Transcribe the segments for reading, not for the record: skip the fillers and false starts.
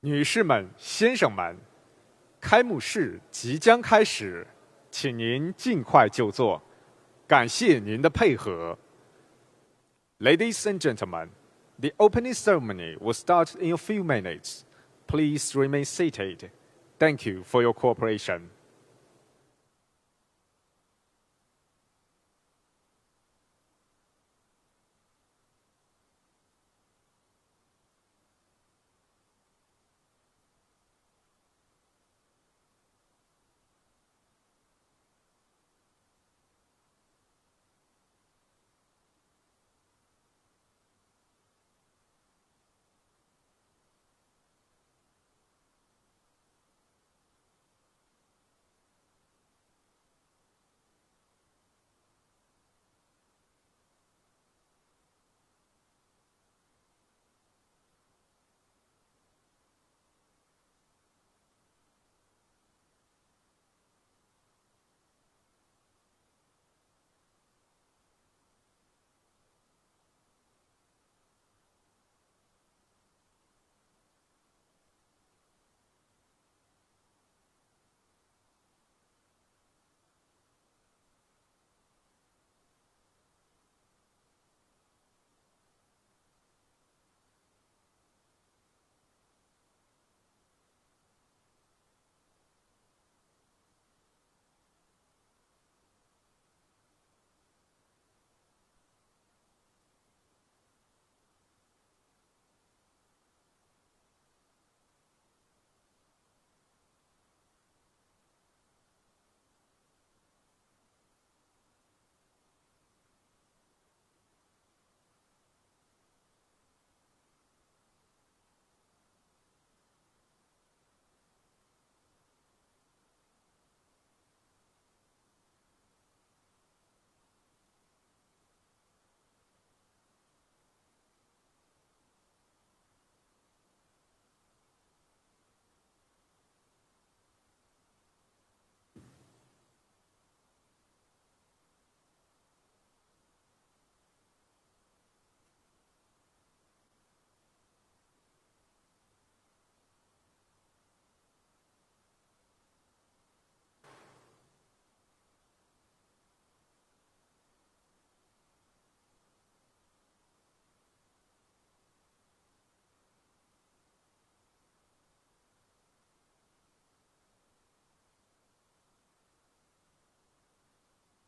女士们、先生们，开幕式即将开始，请您尽快就座，感谢您的配合。Ladies and gentlemen, the opening ceremony will start in a few minutes. Please remain seated. Thank you for your cooperation.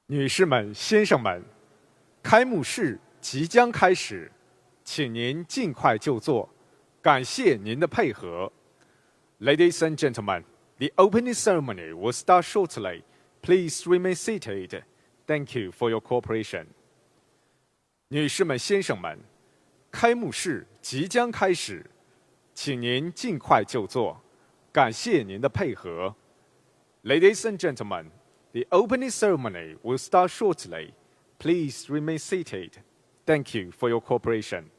女士们、先生们，开幕式即将开始，请您尽快就座，感谢您的配合。Ladies and gentlemen, the opening ceremony will start shortly. Please remain seated. Thank you for your cooperation. 女士们、先生们，开幕式即将开始，请您尽快就座，感谢您的配合。Ladies and gentlemen, the opening ceremony will start shortly. Please remain seated. Thank you for your cooperation.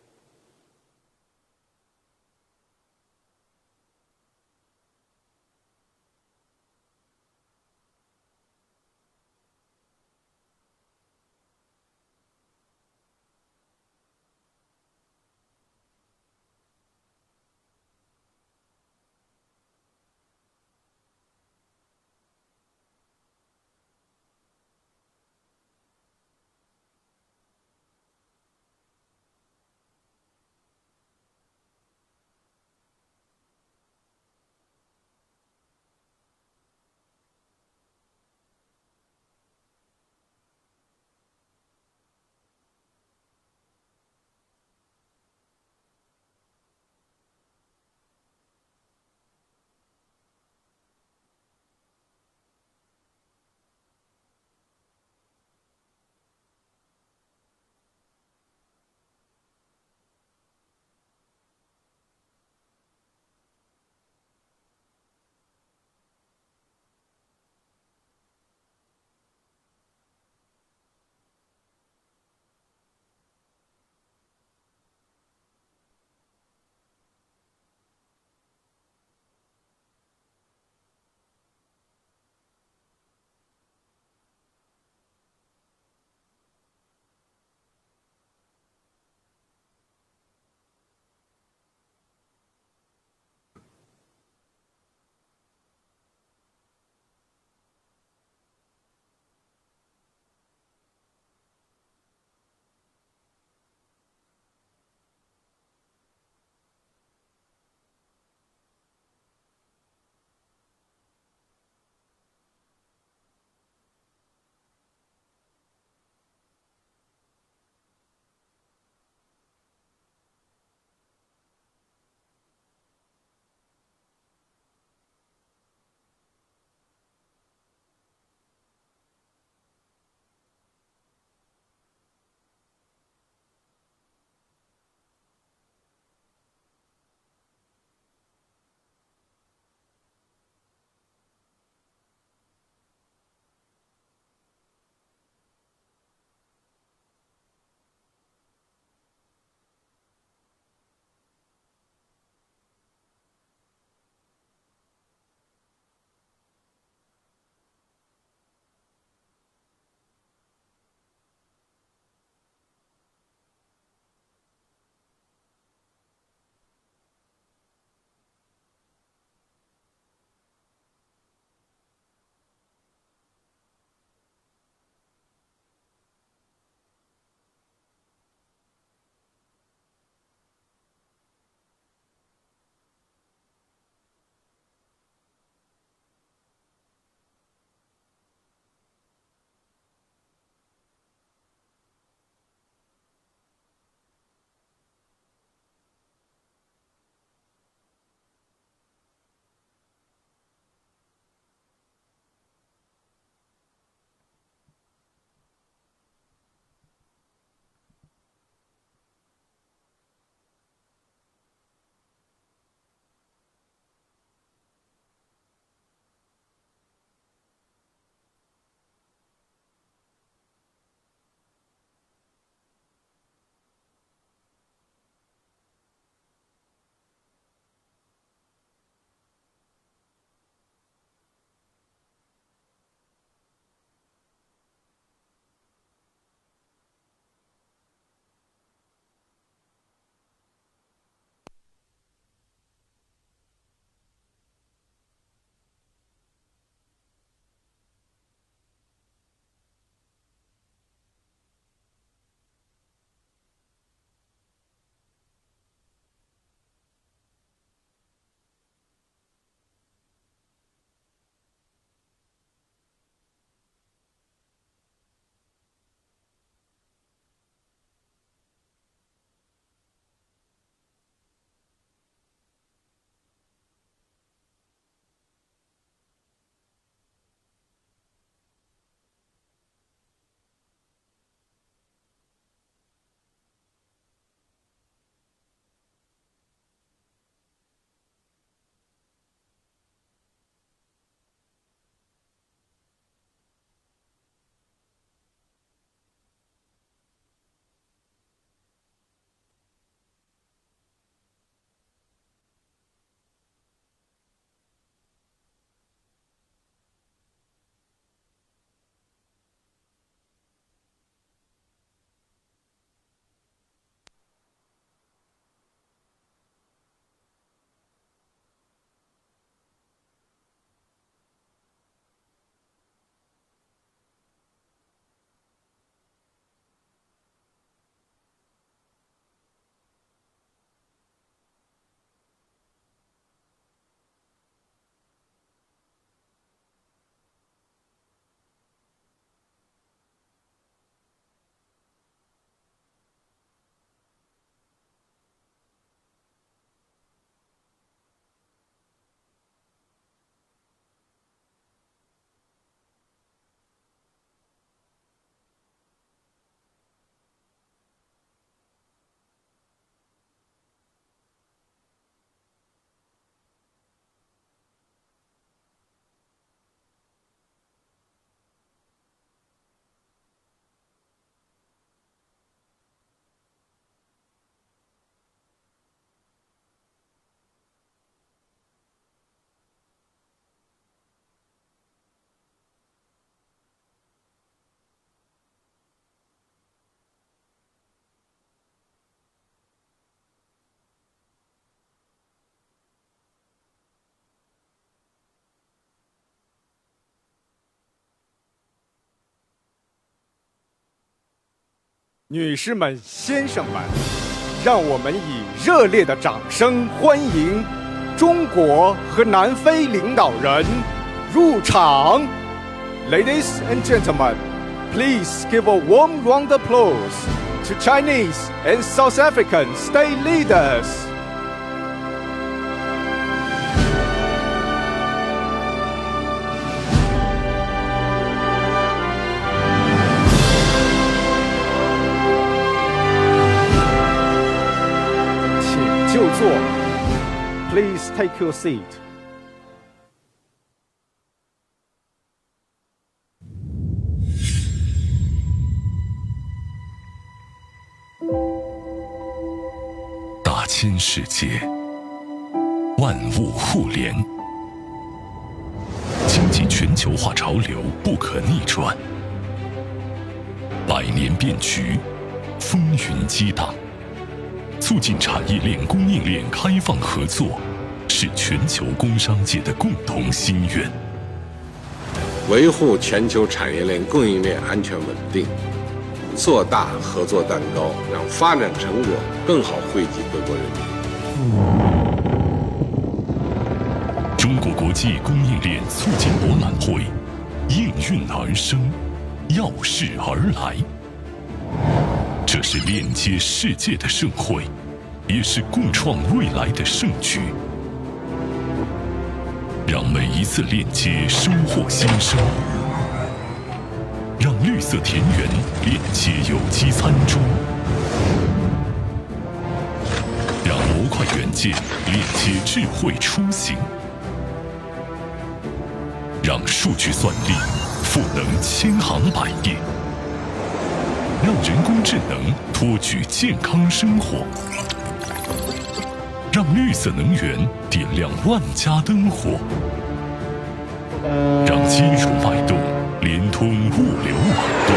女士们、先生们，让我们以热烈的掌声欢迎中国和南非领导人入场。Ladies and gentlemen, please give a warm round of applause to Chinese and South African state leaders. 请就坐。Please take your seat. 大千世界，万物互联，经济全球化潮流不可逆转，百年变局，风云激荡。促进产业链、供应链开放合作，是全球工商界的共同心愿。维护全球产业链、供应链安全稳定，做大合作蛋糕，让发展成果更好惠及各国人民。中国国际供应链促进博览会应运而生，耀世而来。这是链接世界的盛会，也是共创未来的盛举。让每一次链接收获新生，让绿色田园链接有机餐桌，让模块元件链接智慧出行，让数据算力赋能千行百业。让人工智能托举健康生活，让绿色能源点亮万家灯火，让金融脉动连通物流网络。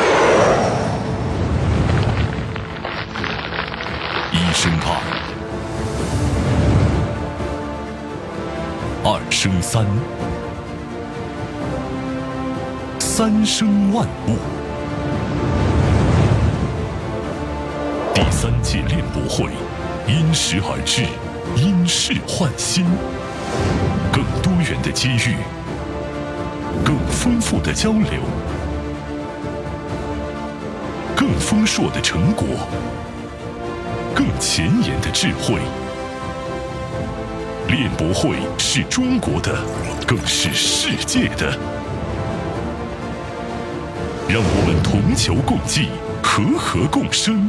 一生二，二生三，三生万物。第3届链博会因时而至，因势换新，更多元的机遇，更丰富的交流，更丰硕的成果，更前沿的智慧。链博会是中国的，更是世界的。让我们同求共济，和合共生，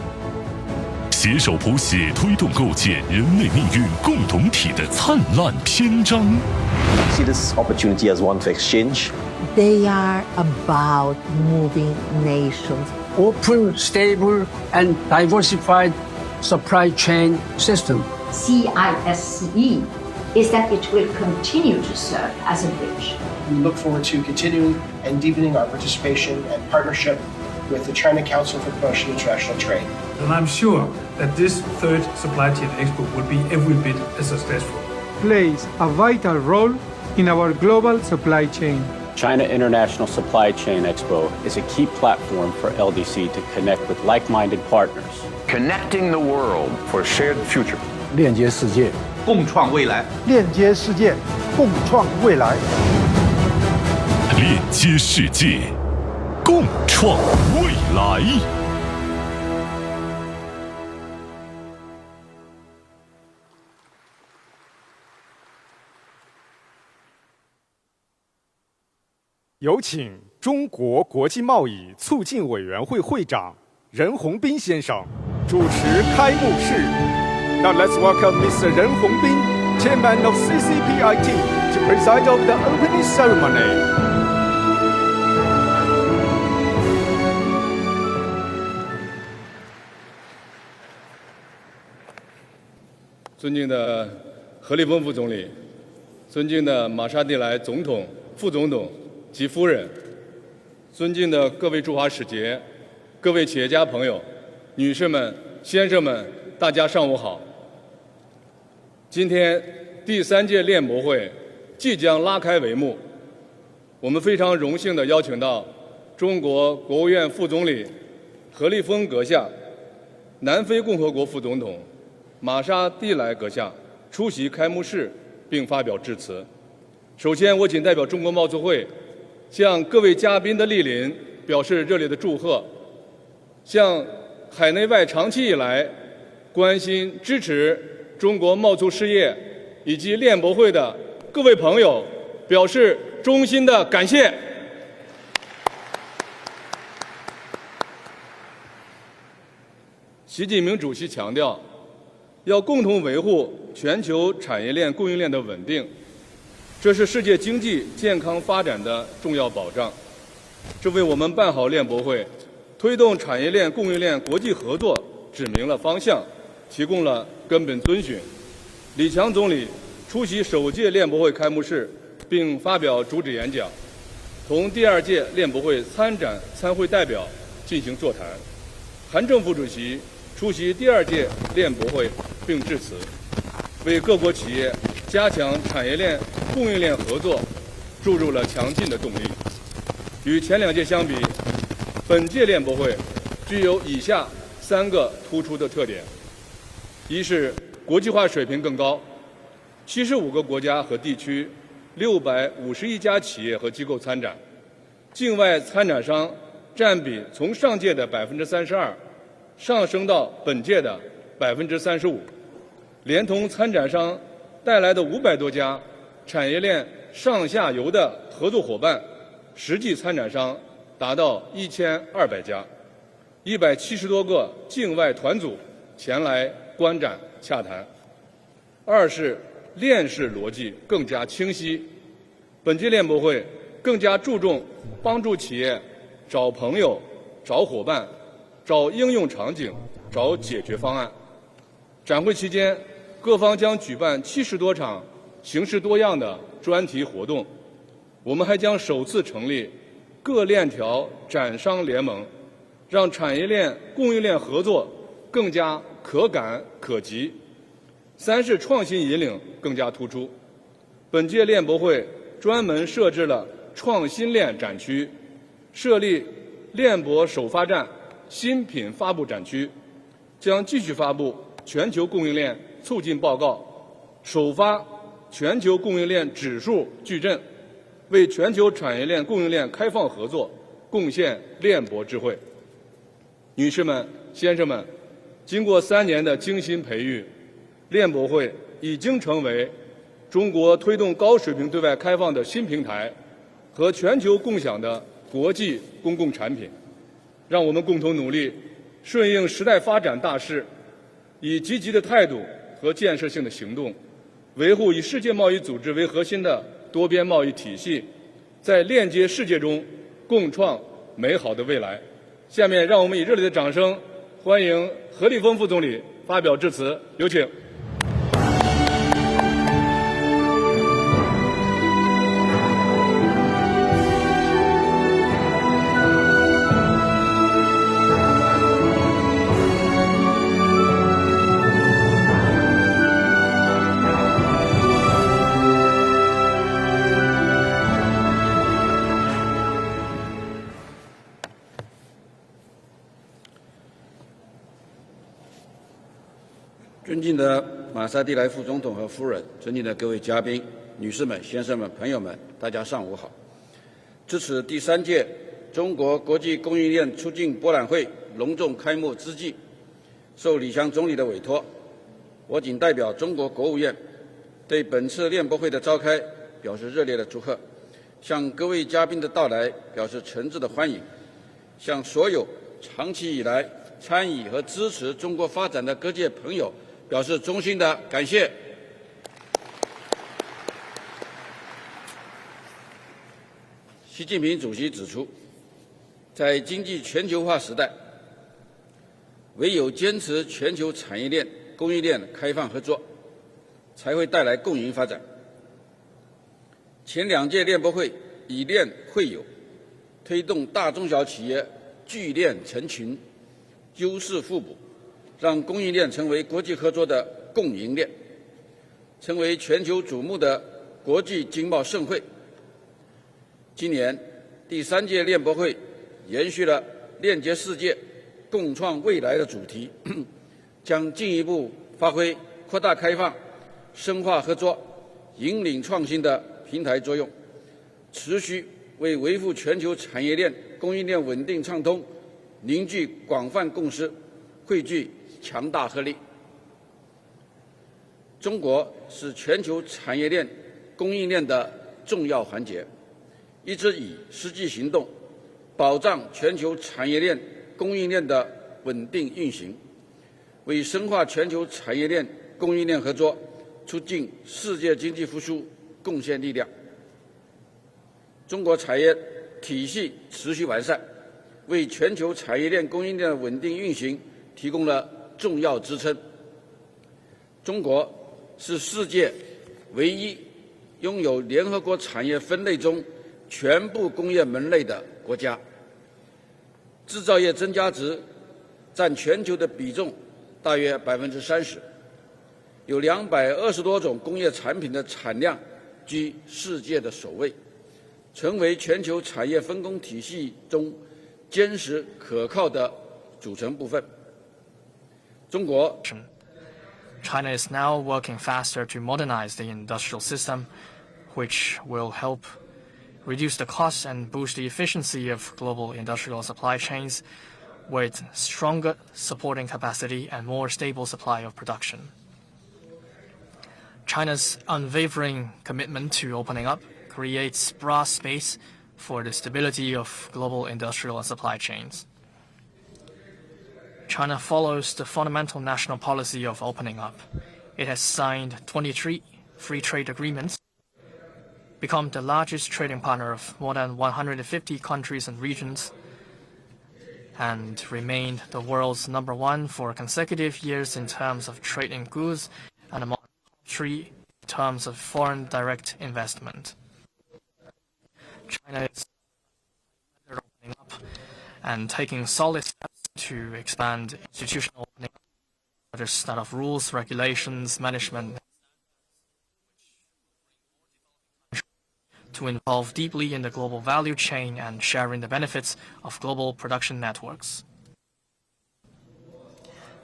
携手谱写推动构建人类命运共同体的灿烂篇章。See this opportunity as one to exchange. They are about moving nations. Open, stable, and diversified supply chain system. CISCE is that it will continue to serve as a bridge. We look forward to continuing and deepening our participation and partnership with the China Council for Promotion of International Trade. And I'm sure that this third Supply Chain Expo will be every bit as successful. Plays a vital role in our global supply chain. China International Supply Chain Expo is a key platform for LDC to connect with like-minded partners. Connecting the world for a shared future. 链接世界，共创未来。链接世界，共创未来。链接世界，共创未来。有请中国国际贸易促进委员会会长任宏斌先生主持开幕式。Now let's welcome Mr. 任宏斌, Chairman of CCPIT, to preside over the opening ceremony. 尊敬的何立峰副总理，尊敬的玛莎蒂莱总统、副总统及夫人，尊敬的各位驻华使节、各位企业家朋友、女士们、先生们，大家上午好。今天第3届链博会即将拉开帷幕，我们非常荣幸地邀请到中国国务院副总理何立峰阁下南非共和国副总统玛莎蒂莱阁下出席开幕式并发表致辞。首先，我谨代表中国贸促会向各位嘉宾的莅临表示热烈的祝贺，向海内外长期以来关心支持中国贸促事业以及链博会的各位朋友表示衷心的感谢。习近平主席强调，要共同维护全球产业链、供应链的稳定，这是世界经济健康发展的重要保障。这为我们办好链博会、推动产业链、供应链国际合作指明了方向，提供了根本遵循。李强总理出席首届链博会开幕式并发表主旨演讲，同第2届链博会参会代表进行座谈。韩正副主席出席第2届链博会并致辞，为各国企业加强产业链、供应链合作注入了强劲的动力。与前2届相比，本届链博会具有以下3个突出的特点：一是国际化水平更高，75个国家和地区，651家企业和机构参展，境外参展商占比从上届的32%上升到本届的35%，连同参展商带来的500多家产业链上下游的合作伙伴，实际参展商达到1200家，170多个境外团组前来观展洽谈。二是链式逻辑更加清晰，本届链博会更加注重帮助企业找朋友、找伙伴、找应用场景、找解决方案。展会期间，各方将举办70多场形式多样的专题活动。我们还将首次成立各链条展商联盟，让产业链、供应链合作更加可感可及。三是创新引领更加突出。本届链博会专门设置了创新链展区，设立链博首发站、新品发布展区，将继续发布全球供应链促进报告，首发全球供应链指数矩阵，为全球产业链、供应链开放合作贡献链博智慧。女士们、先生们，经过3年的精心培育，链博会已经成为中国推动高水平对外开放的新平台和全球共享的国际公共产品。让我们共同努力，顺应时代发展大势，以积极的态度和建设性的行动，维护以世界贸易组织为核心的多边贸易体系，在链接世界中共创美好的未来。下面让我们以热烈的掌声欢迎何立峰副总理发表致辞，有请。尊敬的马萨蒂莱副总统和夫人，尊敬的各位嘉宾、女士们、先生们、朋友们，大家上午好。值此第3届中国国际供应链促进博览会隆重开幕之际，受李强总理的委托，我谨代表中国国务院对本次链博会的召开表示热烈的祝贺，向各位嘉宾的到来表示诚挚的欢迎，向所有长期以来参与和支持中国发展的各界朋友表示衷心的感谢。习近平主席指出，在经济全球化时代，唯有坚持全球产业链、供应链开放合作，才会带来共赢发展。前2届链博会以链会友，推动大中小企业聚链成群，优势互补，让供应链成为国际合作的共赢链，成为全球瞩目的国际经贸盛会。今年第3届链博会延续了链接世界、共创未来的主题，将进一步发挥扩大开放、深化合作、引领创新的平台作用，持续为维护全球产业链供应链稳定畅通凝聚广泛共识，汇聚强大合力。中国是全球产业链供应链的重要环节，一直以实际行动保障全球产业链供应链的稳定运行，为深化全球产业链供应链合作、促进世界经济复苏贡献力量。中国产业体系持续完善，为全球产业链供应链的稳定运行提供了重要支撑。中国是世界唯一拥有联合国产业分类中全部工业门类的国家，制造业增加值占全球的比重大约30%，有220多种工业产品的产量居世界的首位，成为全球产业分工体系中坚实可靠的组成部分。中国 China is now working faster to modernize the industrial system, which will help reduce the costs and boost the efficiency of global industrial supply chains with stronger supporting capacity and more stable supply of production. China's unwavering commitment to opening up creates broad space for the stability of global industrial and supply chains. China follows the fundamental national policy of opening up. It has signed 23 free trade agreements, become the largest trading partner of more than 150 countries and regions, and remained the world's #1 for consecutive years in terms of trade in goods and among the top 3 in terms of foreign direct investment. China is opening up and taking solid steps to expand institutional opening up, such as that of rules, regulations, management, to involve deeply in the global value chain and sharing the benefits of global production networks.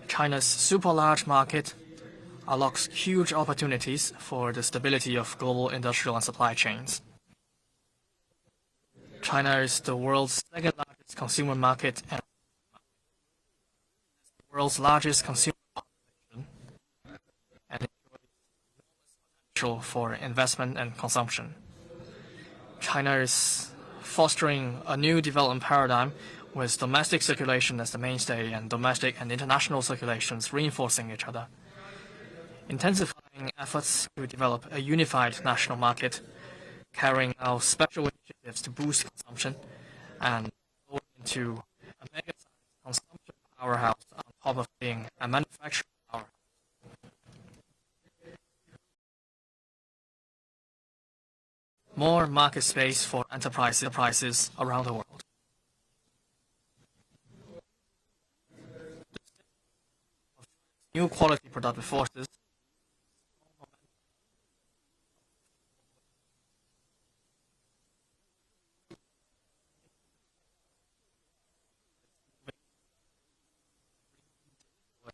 China's super large market unlocks huge opportunities for the stability of global industrial and supply chains. China is the world's second largest consumer market and the world's largest consumer population, and enjoys enormous potential for investment and consumption. China is fostering a new development paradigm with domestic circulation as the mainstay and domestic and international circulations reinforcing each other, intensifying efforts to develop a unified national market, carrying out special initiatives to boost consumption, and going into a mega-sized consumption powerhouse on top of being a manufacturing powerhouse. More market space for enterprises around the world. New quality productive forces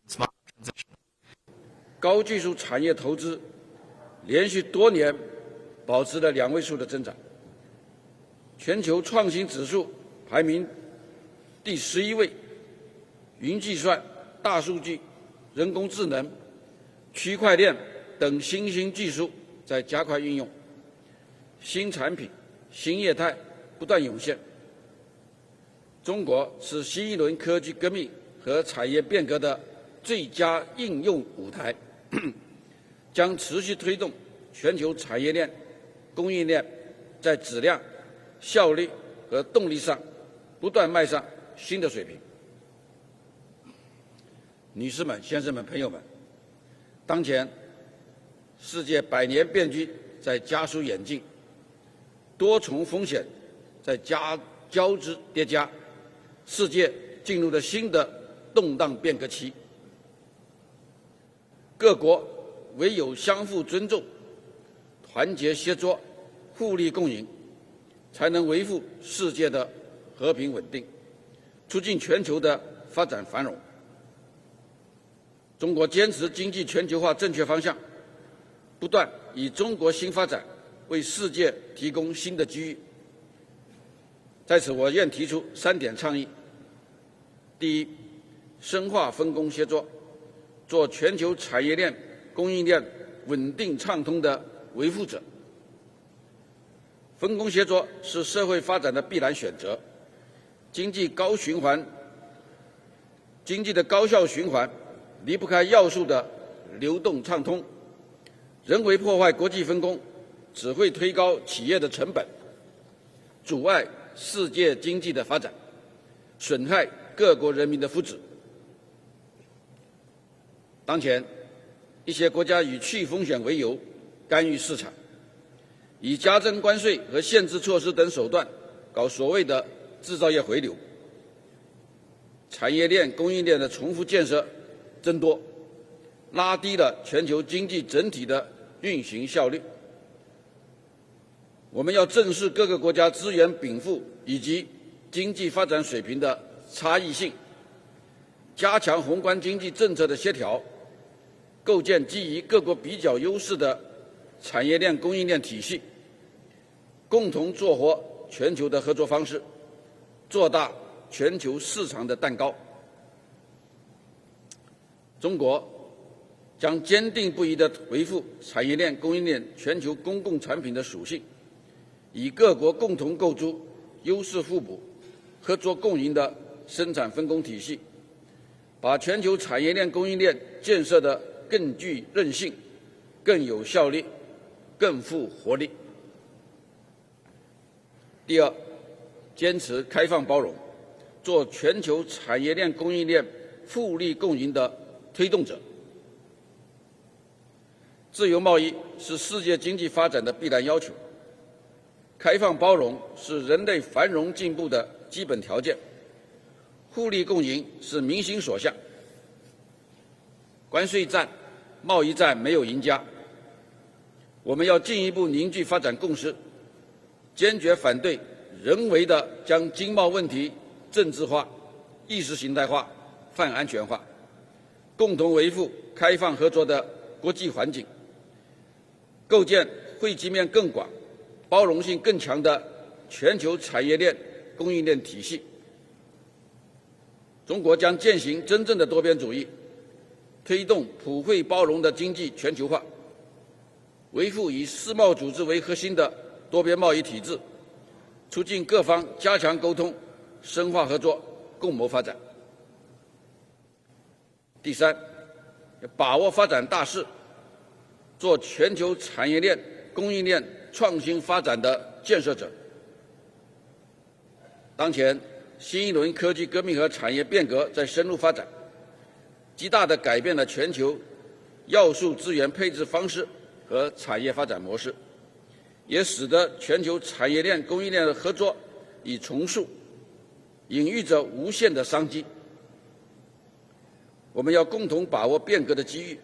smart transition. 高技术产业投资连续多年保持了2位数的增长，全球创新指数排名第11位，云计算、大数据、人工智能、区块链等新兴技术在加快运用，新产品、新业态不断涌现。中国是新一轮科技革命和产业变革的最佳应用舞台，将持续推动全球产业链、供应链在质量、效率和动力上不断迈上新的水平。女士们、先生们、朋友们，当前世界百年变局在加速演进，多重风险在交织叠加，世界进入了新的动荡变革期。各国唯有相互尊重、团结协作、互利共赢，才能维护世界的和平稳定，促进全球的发展繁荣。中国坚持经济全球化正确方向，不断以中国新发展为世界提供新的机遇。在此，我愿提出3点倡议：第一，深化分工协作，做全球产业链、供应链稳定畅通的维护者。分工协作是社会发展的必然选择，经济的高效循环离不开要素的流动畅通。人为破坏国际分工，只会推高企业的成本，阻碍世界经济的发展，损害各国人民的福祉。当前，一些国家以去风险为由干预市场，以加征关税和限制措施等手段搞所谓的制造业回流，产业链、供应链的重复建设增多，拉低了全球经济整体的运行效率。我们要正视各个国家资源禀赋以及经济发展水平的差异性，加强宏观经济政策的协调，构建基于各国比较优势的产业链、供应链体系，共同做活全球的合作方式，做大全球市场的蛋糕。中国将坚定不移地维护产业链、供应链全球公共产品的属性，以各国共同构筑优势互补、合作共赢的生产分工体系，把全球产业链、供应链建设得更具韧性、更有效率、更富活力。第二，坚持开放包容，做全球产业链、供应链互利共赢的推动者。自由贸易是世界经济发展的必然要求，开放包容是人类繁荣进步的基本条件，互利共赢是民心所向。关税战、贸易战没有赢家，我们要进一步凝聚发展共识，坚决反对人为地将经贸问题政治化、意识形态化、泛安全化，共同维护开放合作的国际环境，构建惠及面更广、包容性更强的全球产业链、供应链体系。中国将践行真正的多边主义，推动普惠包容的经济全球化，维护以世贸组织为核心的多边贸易体制，促进各方加强沟通、深化合作、共谋发展。第三，把握发展大势，做全球产业链、供应链创新发展的建设者。当前，新一轮科技革命和产业变革在深入发展，极大地改变了全球要素资源配置方式和产业发展模式，也使得全球产业链、供应链的合作已重塑，隐喻着无限的商机。我们要共同把握变革的机遇。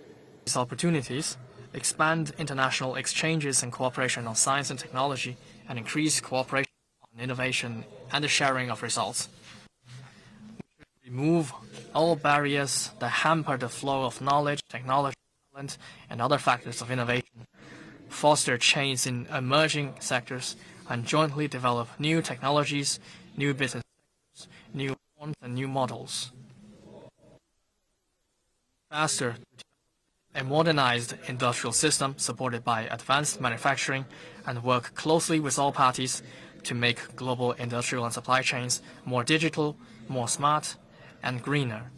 These opportunities expand international exchanges and cooperation on science and technology, and increase cooperation on innovation and the sharing of results. We should remove all barriers that hamper the flow of knowledge, technology, talent, and other factors of innovation, foster change in emerging sectors, and jointly develop new technologies, new business sectors, new forms, and new models. Faster, a modernized industrial system supported by advanced manufacturing, and work closely with all parties to make global industrial and supply chains more digital, more smart, and greener.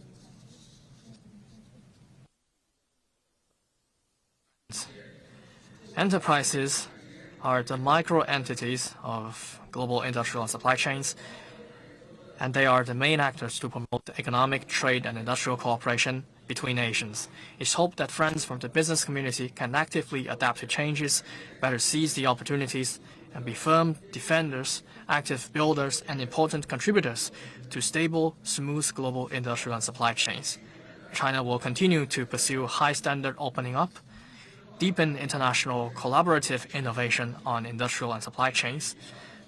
Enterprises are the micro-entities of global industrial and supply chains, and they are the main actors to promote economic, trade, and industrial cooperation between nations. It's hoped that friends from the business community can actively adapt to changes, better seize the opportunities, and be firm defenders, active builders, and important contributors to stable, smooth global industrial and supply chains. China will continue to pursue high-standard opening up, deepen international collaborative innovation on industrial and supply chains,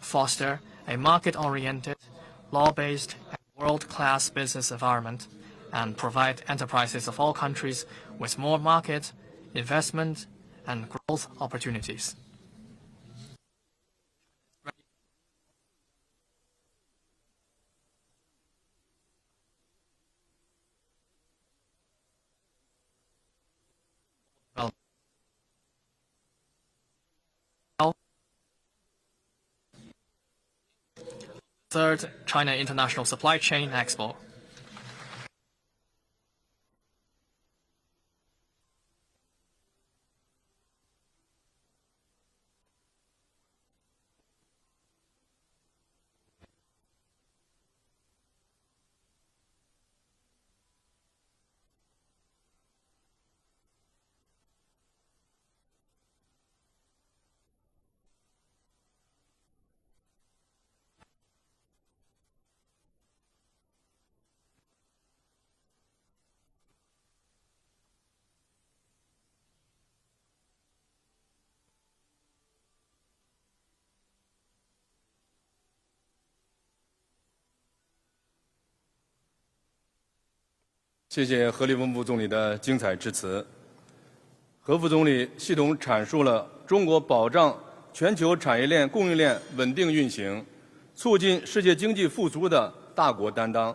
foster a market-oriented, law-based, and world-class business environment and provide enterprises of all countries with more market, investment, and growth opportunities. Third China International Supply Chain Expo.谢谢何立峰副总理的精彩致辞。何副总理系统阐述了中国保障全球产业链供应链稳定运行、促进世界经济复苏的大国担当，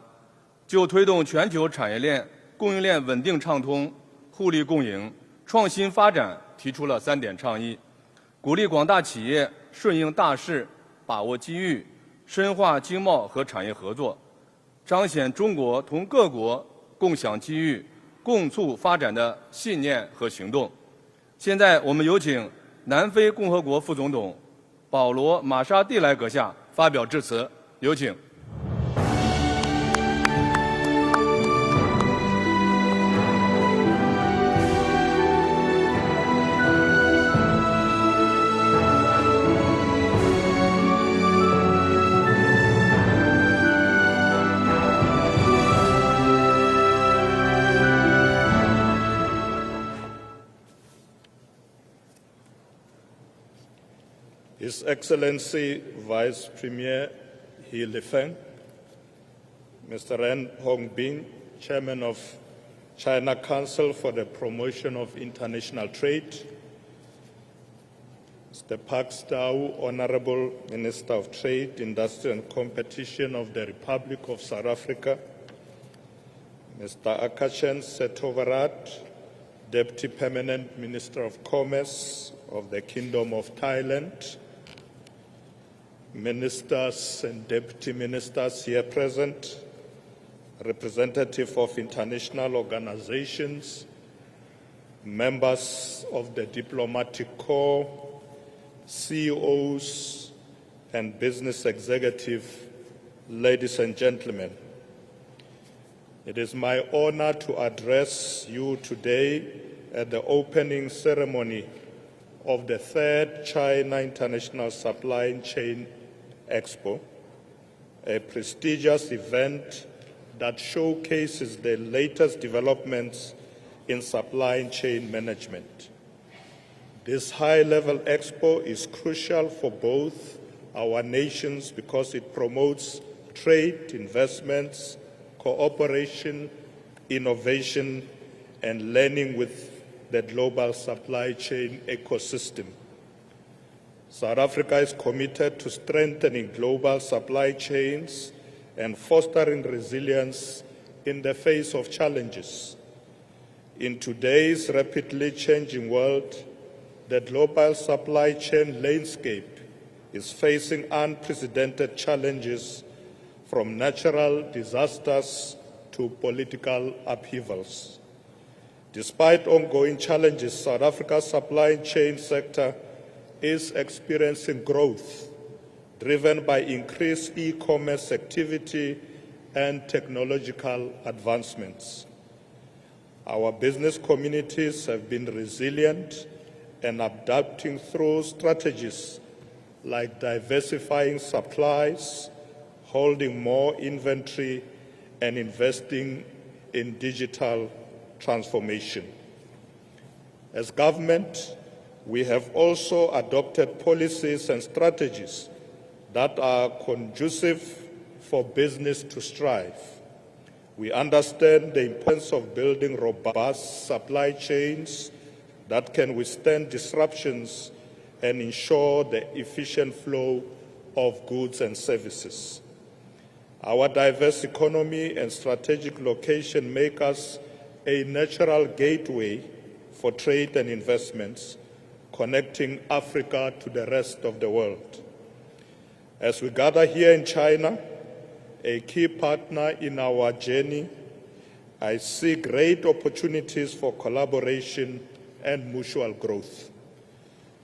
就推动全球产业链供应链稳定畅通、互利共赢、创新发展提出了3点倡议，鼓励广大企业顺应大势、把握机遇、深化经贸和产业合作，彰显中国同各国共享机遇、共促发展的信念和行动。现在我们有请南非共和国副总统保罗·马沙蒂莱阁下发表致辞，有请。His Excellency Vice Premier He Lifeng, Mr. Ren Hongbin, Chairman of China Council for the Promotion of International Trade, Mr. Park Stau, Honorable Minister of Trade, Industry and Competition of the Republic of South Africa, Mr. Akachen Setovarat, Deputy Permanent Minister of Commerce of the Kingdom of Thailand, Ministers and Deputy Ministers here present, representatives of international organizations, members of the diplomatic corps, CEOs and business executives, ladies and gentlemen. It is my honor to address you today at the opening ceremony of the 3rd China International Supply Chain Expo, a prestigious event that showcases the latest developments in supply chain management. This high-level expo is crucial for both our nations because it promotes trade, investments, cooperation, innovation, and learning with the global supply chain ecosystem. South Africa is committed to strengthening global supply chains and fostering resilience in the face of challenges. In today's rapidly changing world, the global supply chain landscape is facing unprecedented challenges, from natural disasters to political upheavals. Despite ongoing challenges, South Africa's supply chain sector is experiencing growth, driven by increased e-commerce activity and technological advancements. Our business communities have been resilient and adapting through strategies like diversifying supplies, holding more inventory, and investing in digital transformation. As government, we have also adopted policies and strategies that are conducive for business to strive. We understand the importance of building robust supply chains that can withstand disruptions and ensure the efficient flow of goods and services. Our diverse economy and strategic location make us a natural gateway for trade and investments, connecting Africa to the rest of the world. As we gather here in China, a key partner in our journey, I see great opportunities for collaboration and mutual growth.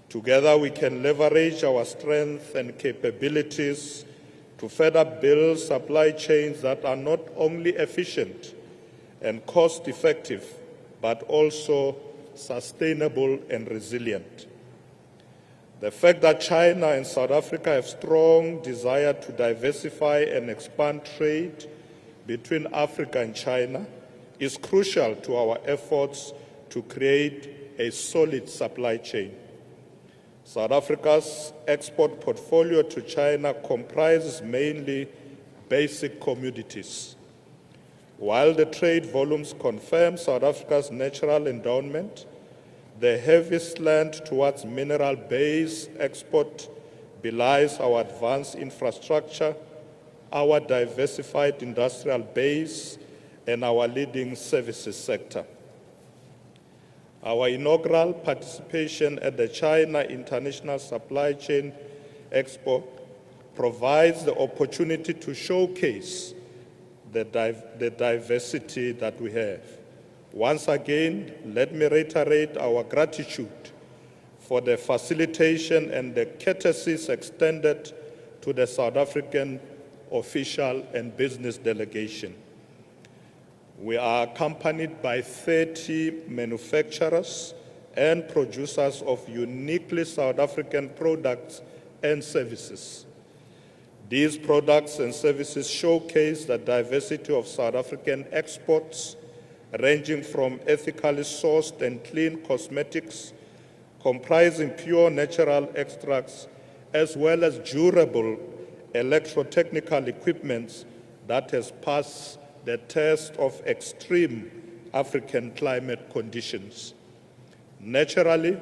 Together, we can leverage our strengths and capabilities to further build supply chains that are not only efficient and cost-effective, but also sustainable and resilient. The fact that China and South Africa have strong desire to diversify and expand trade between Africa and China is crucial to our efforts to create a solid supply chain. South Africa's export portfolio to China comprises mainly basic commodities. While the trade volumes confirm South Africa's natural endowment, the heavy slant towards mineral-based export belies our advanced infrastructure, our diversified industrial base, and our leading services sector. Our inaugural participation at the China International Supply Chain Expo provides the opportunity to showcase the diversity that we have. Once again, let me reiterate our gratitude for the facilitation and the courtesies extended to the South African official and business delegation. We are accompanied by 30 manufacturers and producers of uniquely South African products and services. These products and services showcase the diversity of South African exports, ranging from ethically sourced and clean cosmetics, comprising pure natural extracts, as well as durable electrotechnical equipment that has passed the test of extreme African climate conditions. Naturally,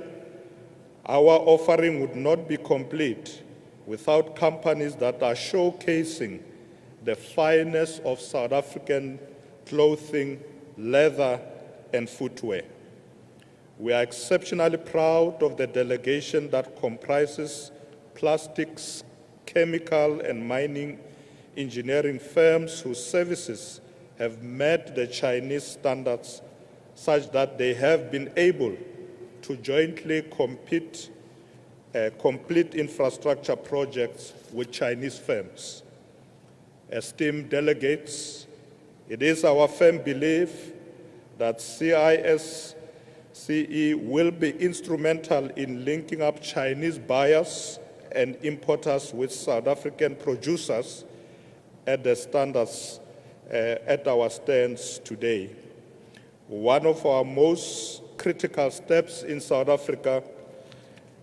our offering would not be complete without companies that are showcasing the finest of South African clothing, leather, and footwear. We are exceptionally proud of the delegation that comprises plastics, chemical, and mining engineering firms whose services have met the Chinese standards such that they have been able to jointly complete infrastructure projects with Chinese firms. Esteemed delegates, it is our firm belief that CISCE will be instrumental in linking up Chinese buyers and importers with South African producers at the standards at our stands today. One of our most critical steps in South Africa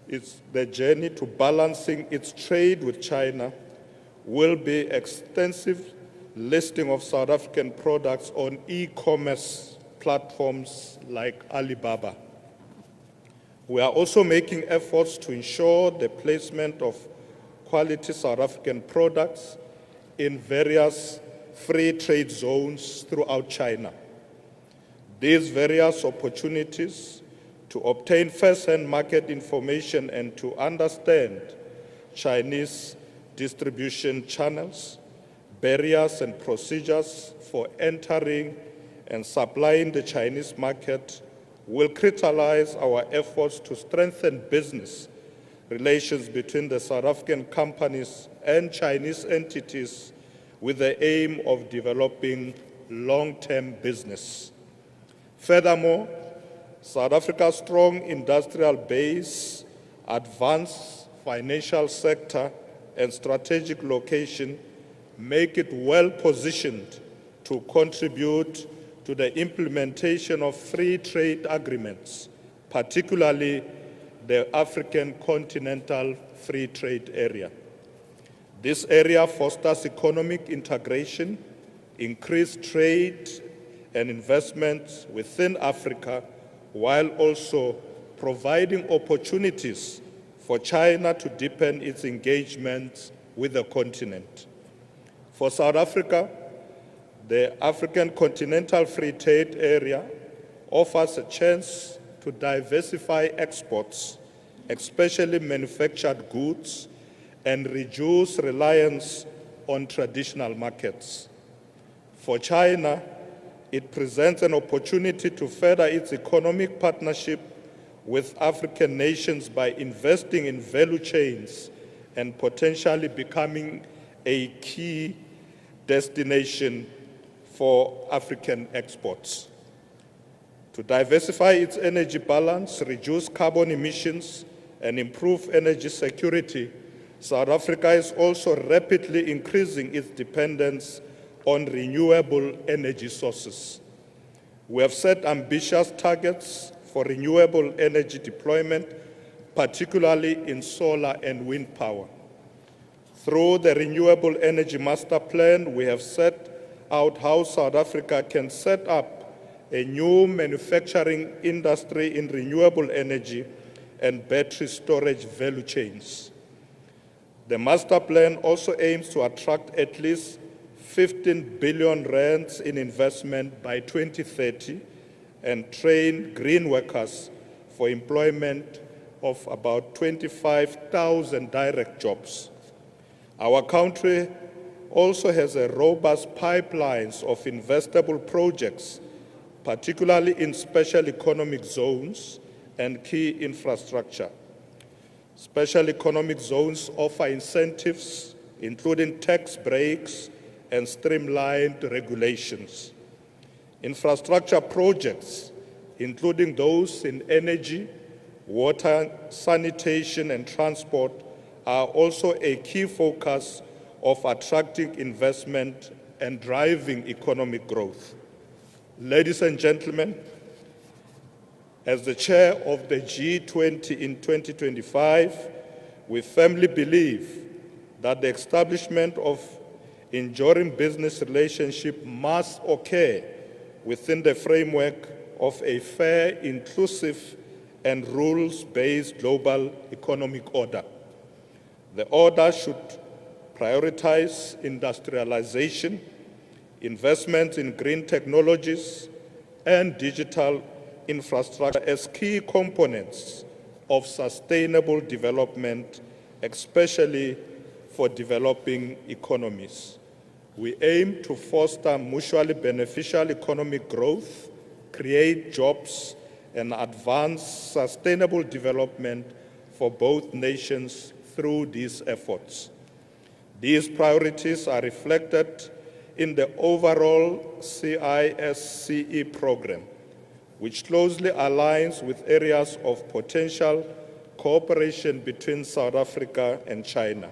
is the journey to balancing its trade with China will be extensive listing of South African products on e-commerce platforms like Alibaba. We are also making efforts to ensure the placement of quality South African products in various free trade zones throughout China. These various opportunities to obtain first-hand market information and to understand Chinese distribution channels, barriers and procedures for entering and supplying the Chinese market will crystallize our efforts to strengthen business relations between the South African companies and Chinese entities with the aim of developing long-term business. Furthermore, South Africa's strong industrial base, advanced financial sector, and strategic location make it well positioned to contribute to the implementation of free trade agreements, particularly the African Continental Free Trade Area. This area fosters economic integration, increased trade and investment within Africa, while also providing opportunities for China to deepen its engagement with the continent. For South Africa, the African Continental Free Trade Area offers a chance to diversify exports, especially manufactured goods, and reduce reliance on traditional markets. For China, it presents an opportunity to further its economic partnership with African nations by investing in value chains and potentially becoming a key destination for African exports. To diversify its energy balance, reduce carbon emissions, and improve energy security, South Africa is also rapidly increasing its dependence on renewable energy sources. We have set ambitious targets for renewable energy deployment, particularly in solar and wind power. Through the Renewable Energy Master Plan, we have set out how South Africa can set up a new manufacturing industry in renewable energy and battery storage value chains. The master plan also aims to attract at least 15 billion rands in investment by 2030 and train green workers for employment of about 25,000 direct jobs. Our country also has a robust pipelines of investable projects, particularly in special economic zones and key infrastructure. Special economic zones offer incentives, including tax breaks and streamlined regulations. Infrastructure projects, including those in energy, water, sanitation, and transport, are also a key focus of attracting investment and driving economic growth. Ladies and gentlemen, as the chair of the G20 in 2025, we firmly believe that the establishment of enduring business relationship must occur within the framework of a fair, inclusive, and rules-based global economic order. The order should prioritize industrialization, investment in green technologies, and digital infrastructure as key components of sustainable development, especially for developing economies. We aim to foster mutually beneficial economic growth, create jobs, and advance sustainable development for both nations through these efforts. These priorities are reflected in the overall CISCE program, which closely aligns with areas of potential cooperation between South Africa and China.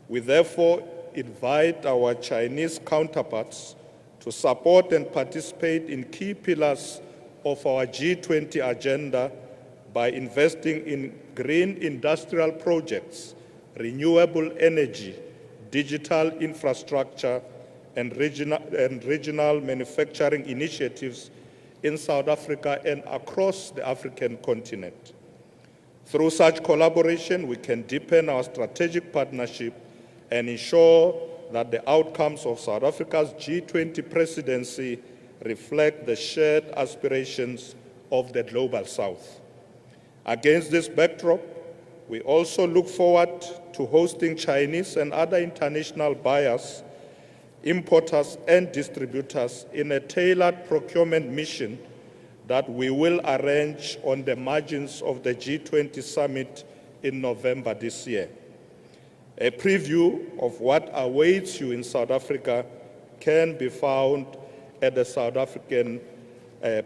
We therefore invite our Chinese counterparts to support and participate in key pillars of our G20 agenda by investing in green industrial projects, renewable energy, digital infrastructure, and regional manufacturing initiatives in South Africa and across the African continent. Through such collaboration, we can deepen our strategic partnership and ensure that the outcomes of South Africa's G20 presidency reflect the shared aspirations of the Global South. Against this backdrop, we also look forward to hosting Chinese and other international buyers, importers, and distributors in a tailored procurement mission that we will arrange on the margins of the G20 summit in November this year. A preview of what awaits you in South Africa can be found at the South African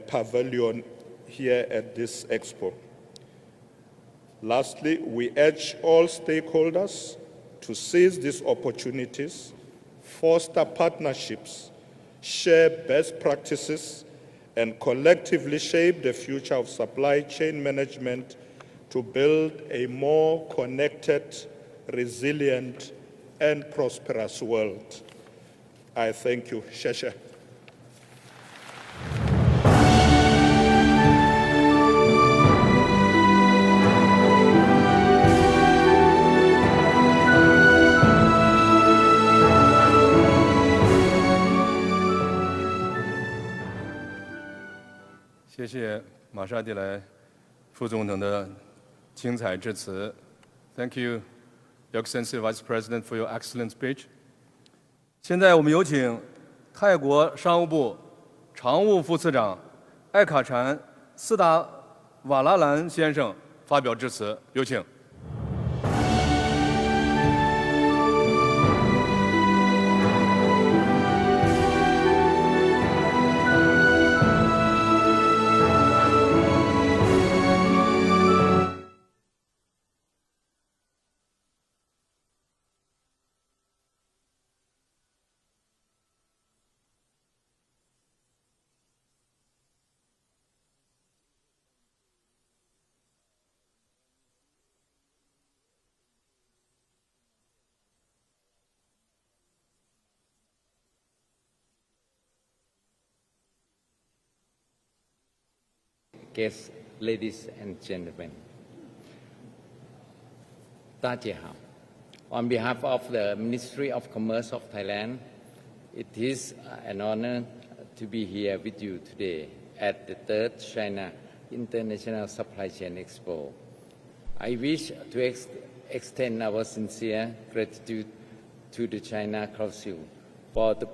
pavilion here at this Expo. Lastly, we urge all stakeholders to seize these opportunities, foster partnerships, share best practices, and collectively shape the future of supply chain management to build a more connected, resilient, and prosperous world. I thank you. 谢谢。谢谢玛莎蒂莱副总统的精彩致辞。Thank you, Your Excellency Vice President, for your excellent speech. 现在我们有请泰国商务部常务副次长艾卡禅·斯达瓦拉兰先生发表致辞，有请。Guests, ladies and gentlemen, 大家好. On behalf of the Ministry of Commerce of Thailand, it is an honor to be here with you today at the 3rd China International Supply Chain Expo. I wish to extend our sincere gratitude to the China Council for the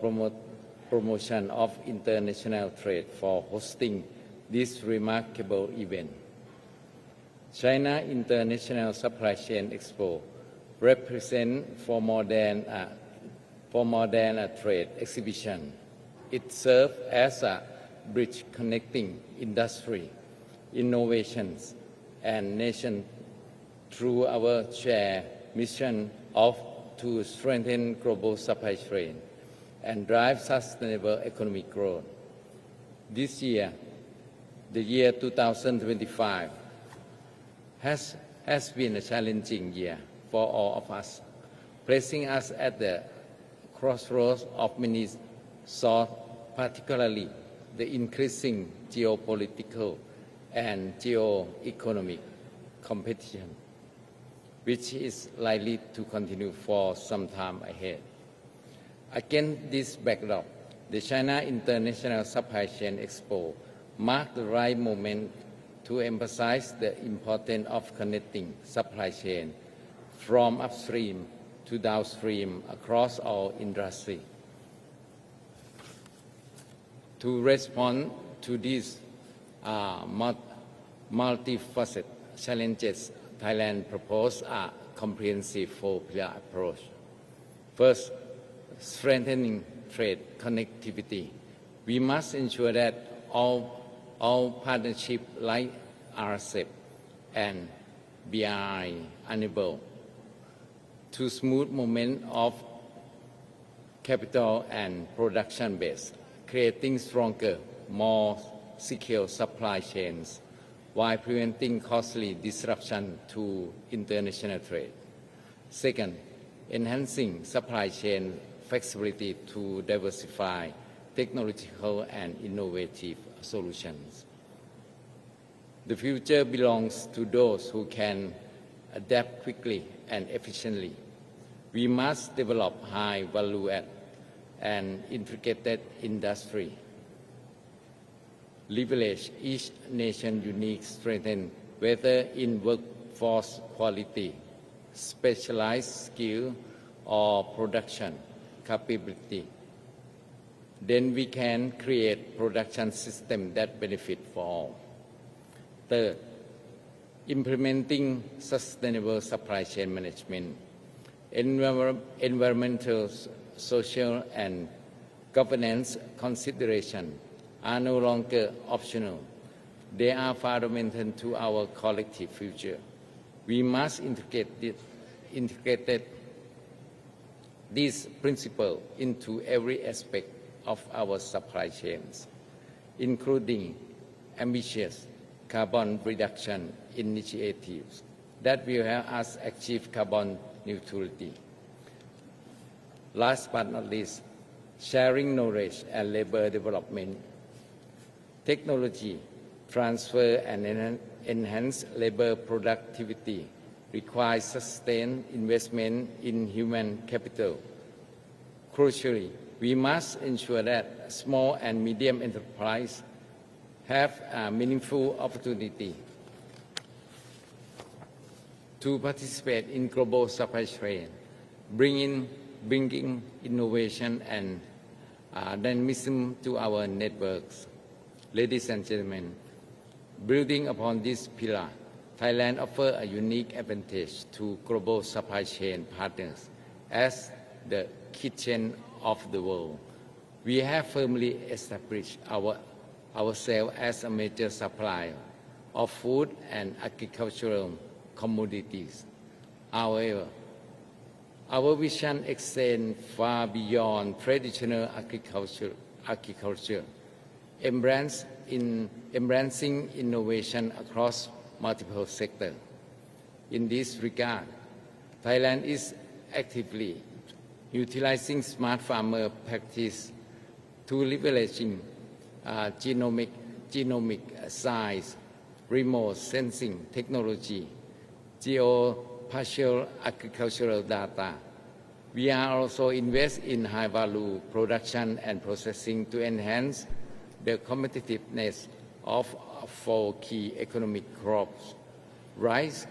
promotion of international trade for hosting this remarkable event. China International Supply Chain Expo represents for more than a trade exhibition. It serves as a bridge connecting industry, innovations, and nation through our shared mission to strengthen global supply chain and drive sustainable economic growth. This year, the year 2025 has been a challenging year for all of us, placing us at the crossroads of many sorts, particularly the increasing geopolitical and geo-economic competition, which is likely to continue for some time ahead. Against this backdrop, the China International Supply Chain Expo marked the right moment to emphasize the importance of connecting supply chain from upstream to downstream across all industries. To respond to these multifaceted challenges, Thailand proposed a comprehensive four-pillar approach. First, strengthening trade connectivity. We must ensure that all partnerships like RCEP and BRI enable to smooth movement of capital and production base, creating stronger, more secure supply chains while preventing costly disruption to international trade. Second, enhancing supply chain flexibility to diversify technological and innovative solutions. The future belongs to those who can adapt quickly and efficiently. We must develop high value add and integrated industry, leverage each nation's unique strengths, whether in workforce quality, specialized skill, or production capability. Then we can create production systems that benefit for all. Third, implementing sustainable supply chain management. Environmental, social, and governance considerations are no longer optional. They are fundamental to our collective future. We must integrate these principles into every aspect of our supply chains, including ambitious carbon reduction initiatives that will help us achieve carbon neutrality. Last but not least, sharing knowledge and labor development. Technology transfer and enhance labor productivity requires sustained investment in human capital. Crucially, we must ensure that small and medium enterprises have a meaningful opportunity to participate in global supply chain, bringing innovation and dynamism to our networks. Ladies and gentlemen, building upon this pillar, Thailand offers a unique advantage to global supply chain partners as the kitchen of the world. We have firmly established ourselves as a major supplier of food and agricultural commodities. However, our vision extends far beyond traditional agriculture, embracing innovation across multiple sectors. In this regard, Thailand is actively utilizing smart farmer practice to leveraging genomic science, remote sensing technology, geospatial agricultural data. We are also invest in high-value production and processing to enhance the competitiveness of 4 key economic crops: rice,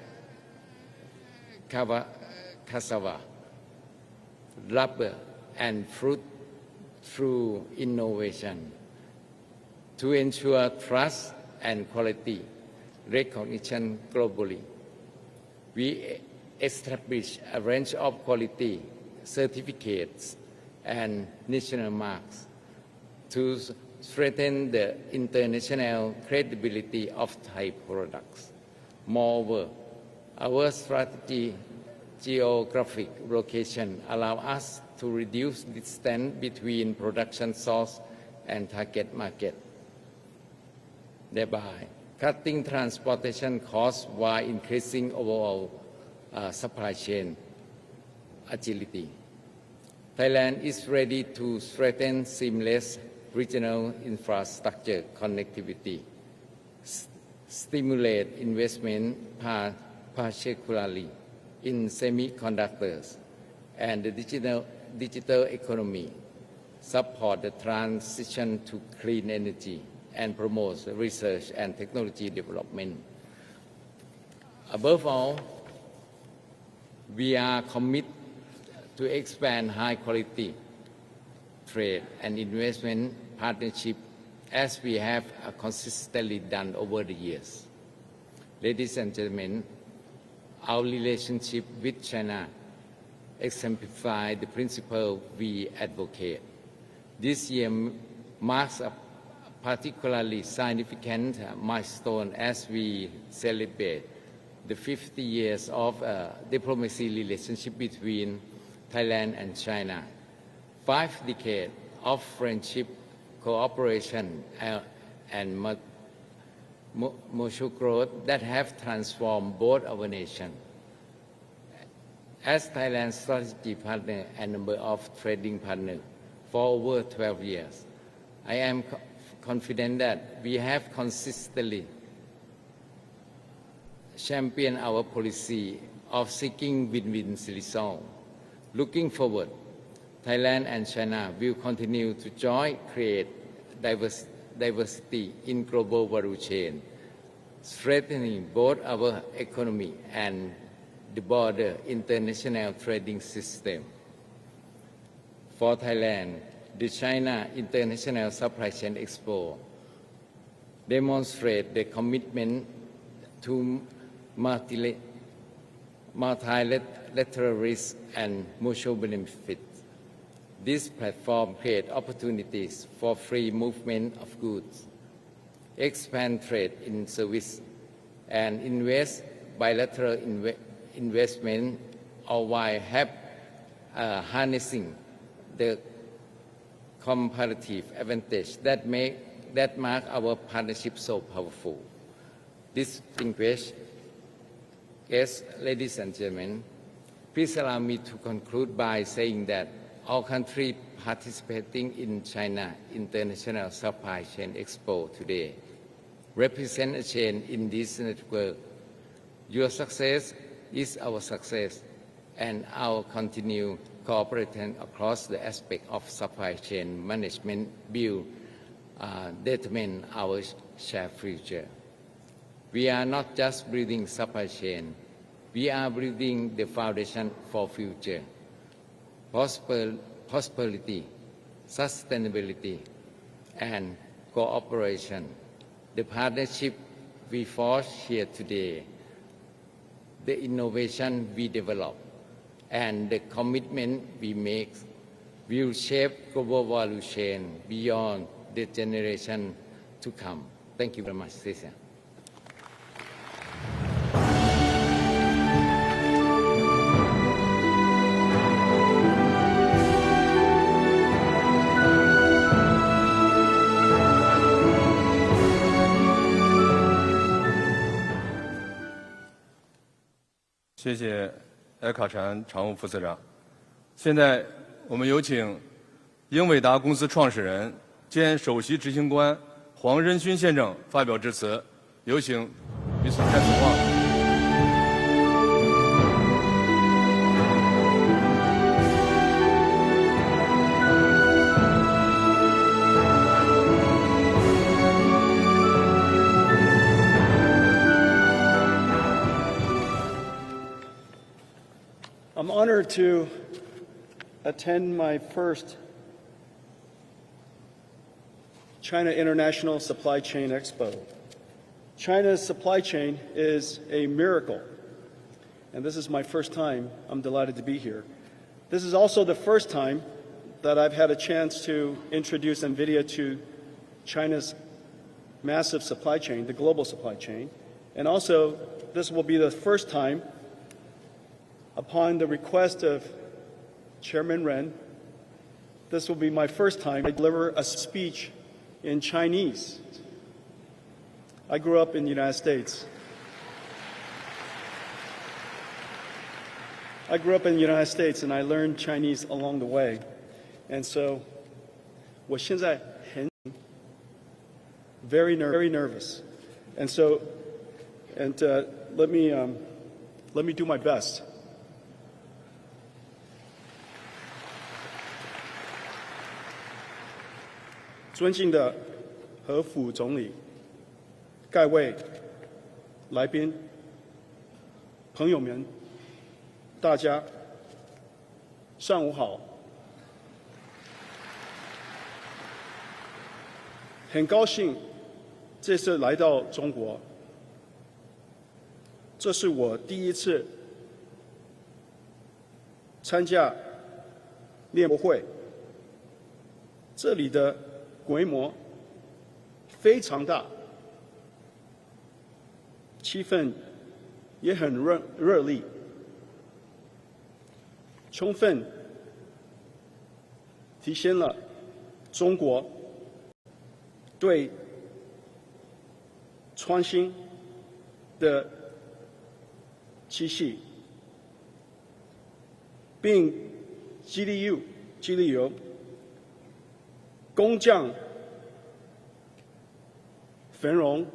cassava, rubber, and fruit through innovation. To ensure trust and quality recognition globally, we establish a range of quality certificates and national marks to strengthen the international credibility of Thai products. Moreover, our geographic location allows us to reduce distance between production source and target market, thereby cutting transportation costs while increasing overall supply chain agility. Thailand is ready to strengthen seamless regional infrastructure connectivity, stimulate investment, particularly in semiconductors and the digital economy, support the transition to clean energy, and promote research and technology development. Above all, we are committed to expand high-quality trade and investment partnership as we have consistently done over the years. Ladies and gentlemen, our relationship with China exemplifies the principle we advocate. This year marks a particularly significant milestone as we celebrate the 50 years of diplomacy relationship between Thailand and China, 5 decades of friendship, cooperation, and mutual growth that have transformed both our nations. As Thailand's strategic partner and number of trading partners for over 12 years, I am confident that we have consistently championed our policy of seeking win-win results. Looking forward, Thailand and China will continue to jointly create diversity in global value chain, strengthening both our economy and the broader international trading system. For Thailand, the China International Supply Chain Expo demonstrates the commitment to multilateralism and mutual benefit. This platform creates opportunities for free movement of goods, expand trade in service, and invest bilateral investment, all while harnessing the comparative advantage that mark our partnership so powerful. Distinguished guests, ladies and gentlemen, please allow me to conclude by saying that all countries participating in China International Supply Chain Expo today represent a chain in this network. Your success is our success, and our continued cooperation across the aspect of supply chain management will determine our shared future. We are not just building supply chain, we are building the foundation for future prosperity, sustainability, and cooperation. The partnership we forge here today, the innovation we develop, and the commitment we make will shape global value chain beyond the generation to come. Thank you very much, Cecilia. 谢谢艾卡禅常务副司长。现在我们有请英伟达公司创始人兼首席执行官黄仁勋先生发表致辞。有请 Mr. Jensen Wang。 I'm honored to attend my first China International Supply Chain Expo. China's supply chain is a miracle, and this is my first time. I'm delighted to be here. This is also the first time that I've had a chance to introduce NVIDIA to China's massive supply chain, the global supply chain, and also this will be the first time, upon the request of Chairman Ren, this will be my first time I deliver a speech in Chinese. I grew up in the United States. And I learned Chinese along the way. And so, 我现在很 very nervous. And so, let me do my best. 尊敬的何副总理、各位来宾、朋友们，大家上午好。很高兴这次来到中国，这是我第一次参加联博会，这里的 规模非常大，气氛也很热烈，充分体现了中国对创新的气息，并激励有 工匠繁荣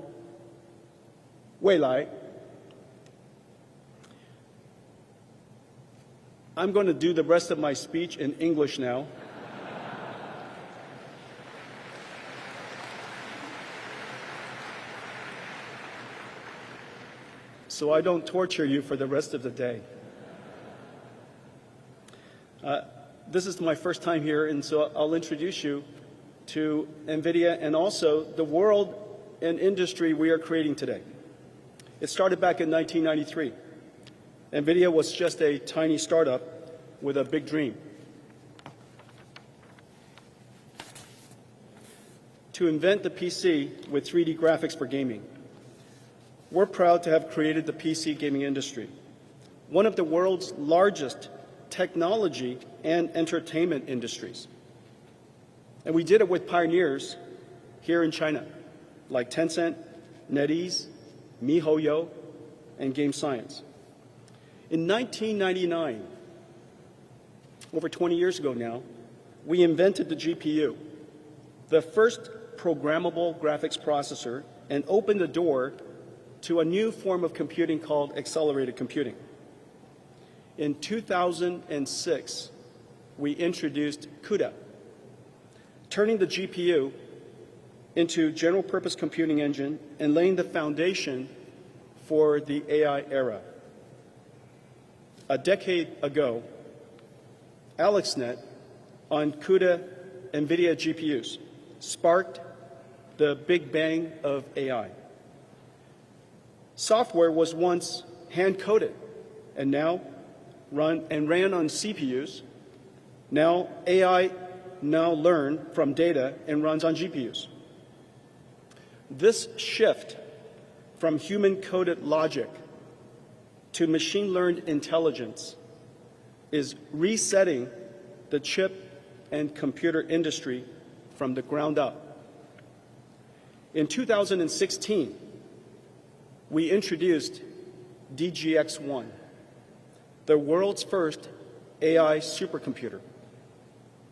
未来。I'm going to do the rest of my speech in English now. So I don't torture you for the rest of the day. This is my first time here, and so I'll introduce you to NVIDIA and also the world and industry we are creating today. It started back in 1993. NVIDIA was just a tiny startup with a big dream. To invent the PC with 3D graphics for gaming. We're proud to have created the PC gaming industry, one of the world's largest technology and entertainment industries. And we did it with pioneers here in China, like Tencent, NetEase, MiHoYo, and Game Science. In 1999, over 20 years ago now, we invented the GPU, the first programmable graphics processor, and opened the door to a new form of computing called accelerated computing. In 2006, we introduced CUDA, turning the GPU into general-purpose computing engine and laying the foundation for the AI era. A decade ago, AlexNet on CUDA NVIDIA GPUs sparked the big bang of AI. Software was once hand-coded and now ran on CPUs. Now AI learn from data and runs on GPUs. This shift from human-coded logic to machine-learned intelligence is resetting the chip and computer industry from the ground up. In 2016, we introduced DGX-1, the world's first AI supercomputer.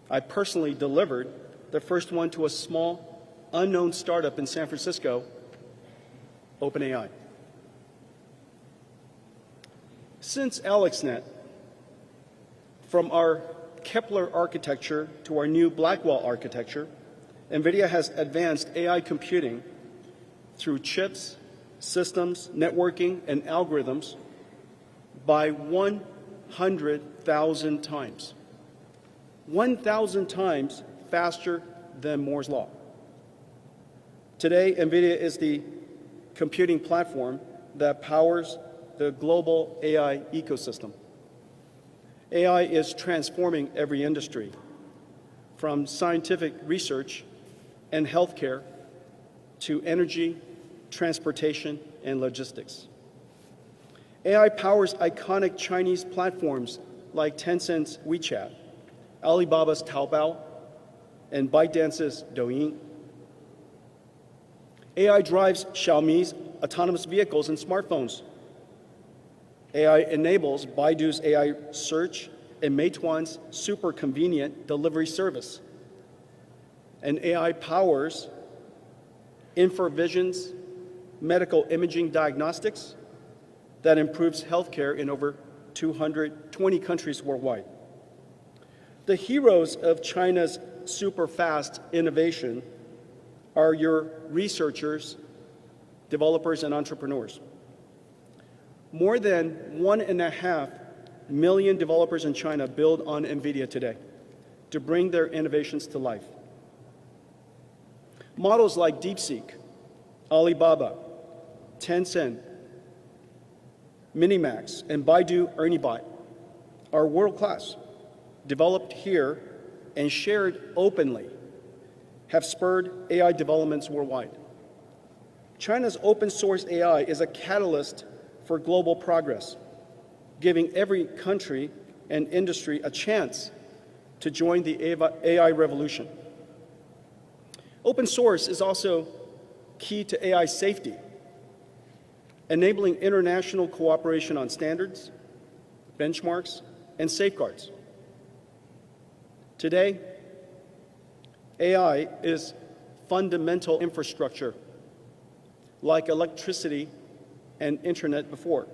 I personally delivered the first one to a small, unknown startup in San Francisco, OpenAI. Since AlexNet, from our Kepler architecture to our new Blackwell architecture, NVIDIA has advanced AI computing through chips, systems, networking, and algorithms by 100,000 times. 1,000 times faster than Moore's Law. Today, NVIDIA is the computing platform that powers the global AI ecosystem. AI is transforming every industry, from scientific research and healthcare to energy, transportation, and logistics. AI powers iconic Chinese platforms like Tencent's WeChat, Alibaba's Taobao, and ByteDance's Douyin. AI drives Xiaomi's autonomous vehicles and smartphones. AI enables Baidu's AI search and Meituan's super convenient delivery service. And AI powers InfoVision's medical imaging diagnostics that improves healthcare in over 220 countries worldwide. The heroes of China's super fast innovation are your researchers, developers, and entrepreneurs. More than 1.5 million developers in China build on NVIDIA today to bring their innovations to life. Models like DeepSeek, Alibaba, Tencent, Minimax, and Baidu ErnieBot are world-class, developed here and shared openly, have spurred AI developments worldwide. China's open source AI is a catalyst for global progress, giving every country and industry a chance to join the AI revolution. Open source is also key to AI safety, enabling international cooperation on standards, benchmarks, and safeguards. Today, AI is fundamental infrastructure, like electricity and internet before.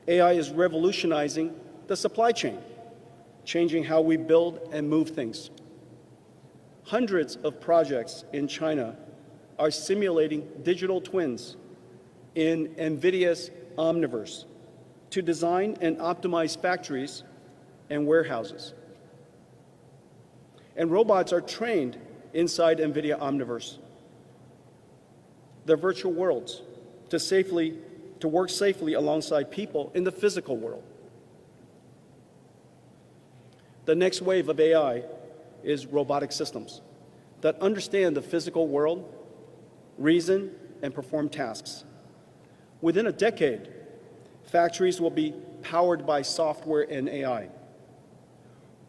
AI is revolutionizing the supply chain, changing how we build and move things. Hundreds of projects in China are simulating digital twins in NVIDIA's Omniverse to design and optimize factories and warehouses. And robots are trained inside NVIDIA Omniverse, their virtual worlds, to work safely alongside people in the physical world. The next wave of AI is robotic systems that understand the physical world, reason, and perform tasks. Within a decade, factories will be powered by software and AI,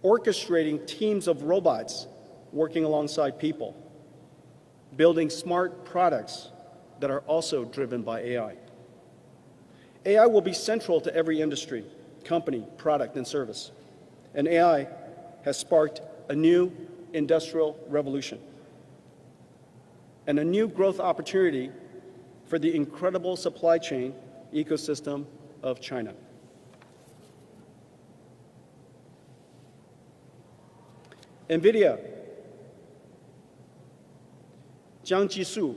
orchestrating teams of robots working alongside people, building smart products that are also driven by AI. AI will be central to every industry, company, product, and service. and AI has sparked a new industrial revolution and a new growth opportunity for the incredible supply chain ecosystem of China. NVIDIA 将技术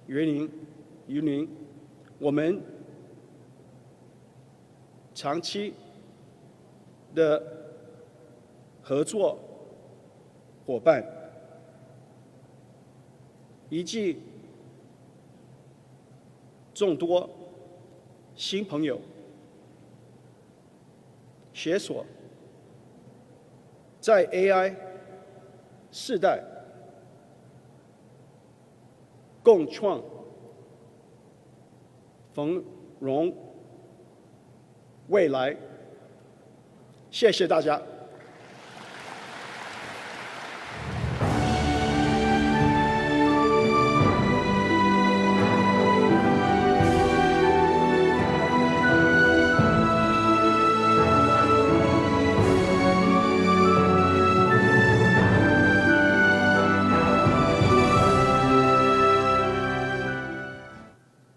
于您，我们长期的合作伙伴，以及众多新朋友携手，在 AI 世代共创繁荣未来。谢谢大家。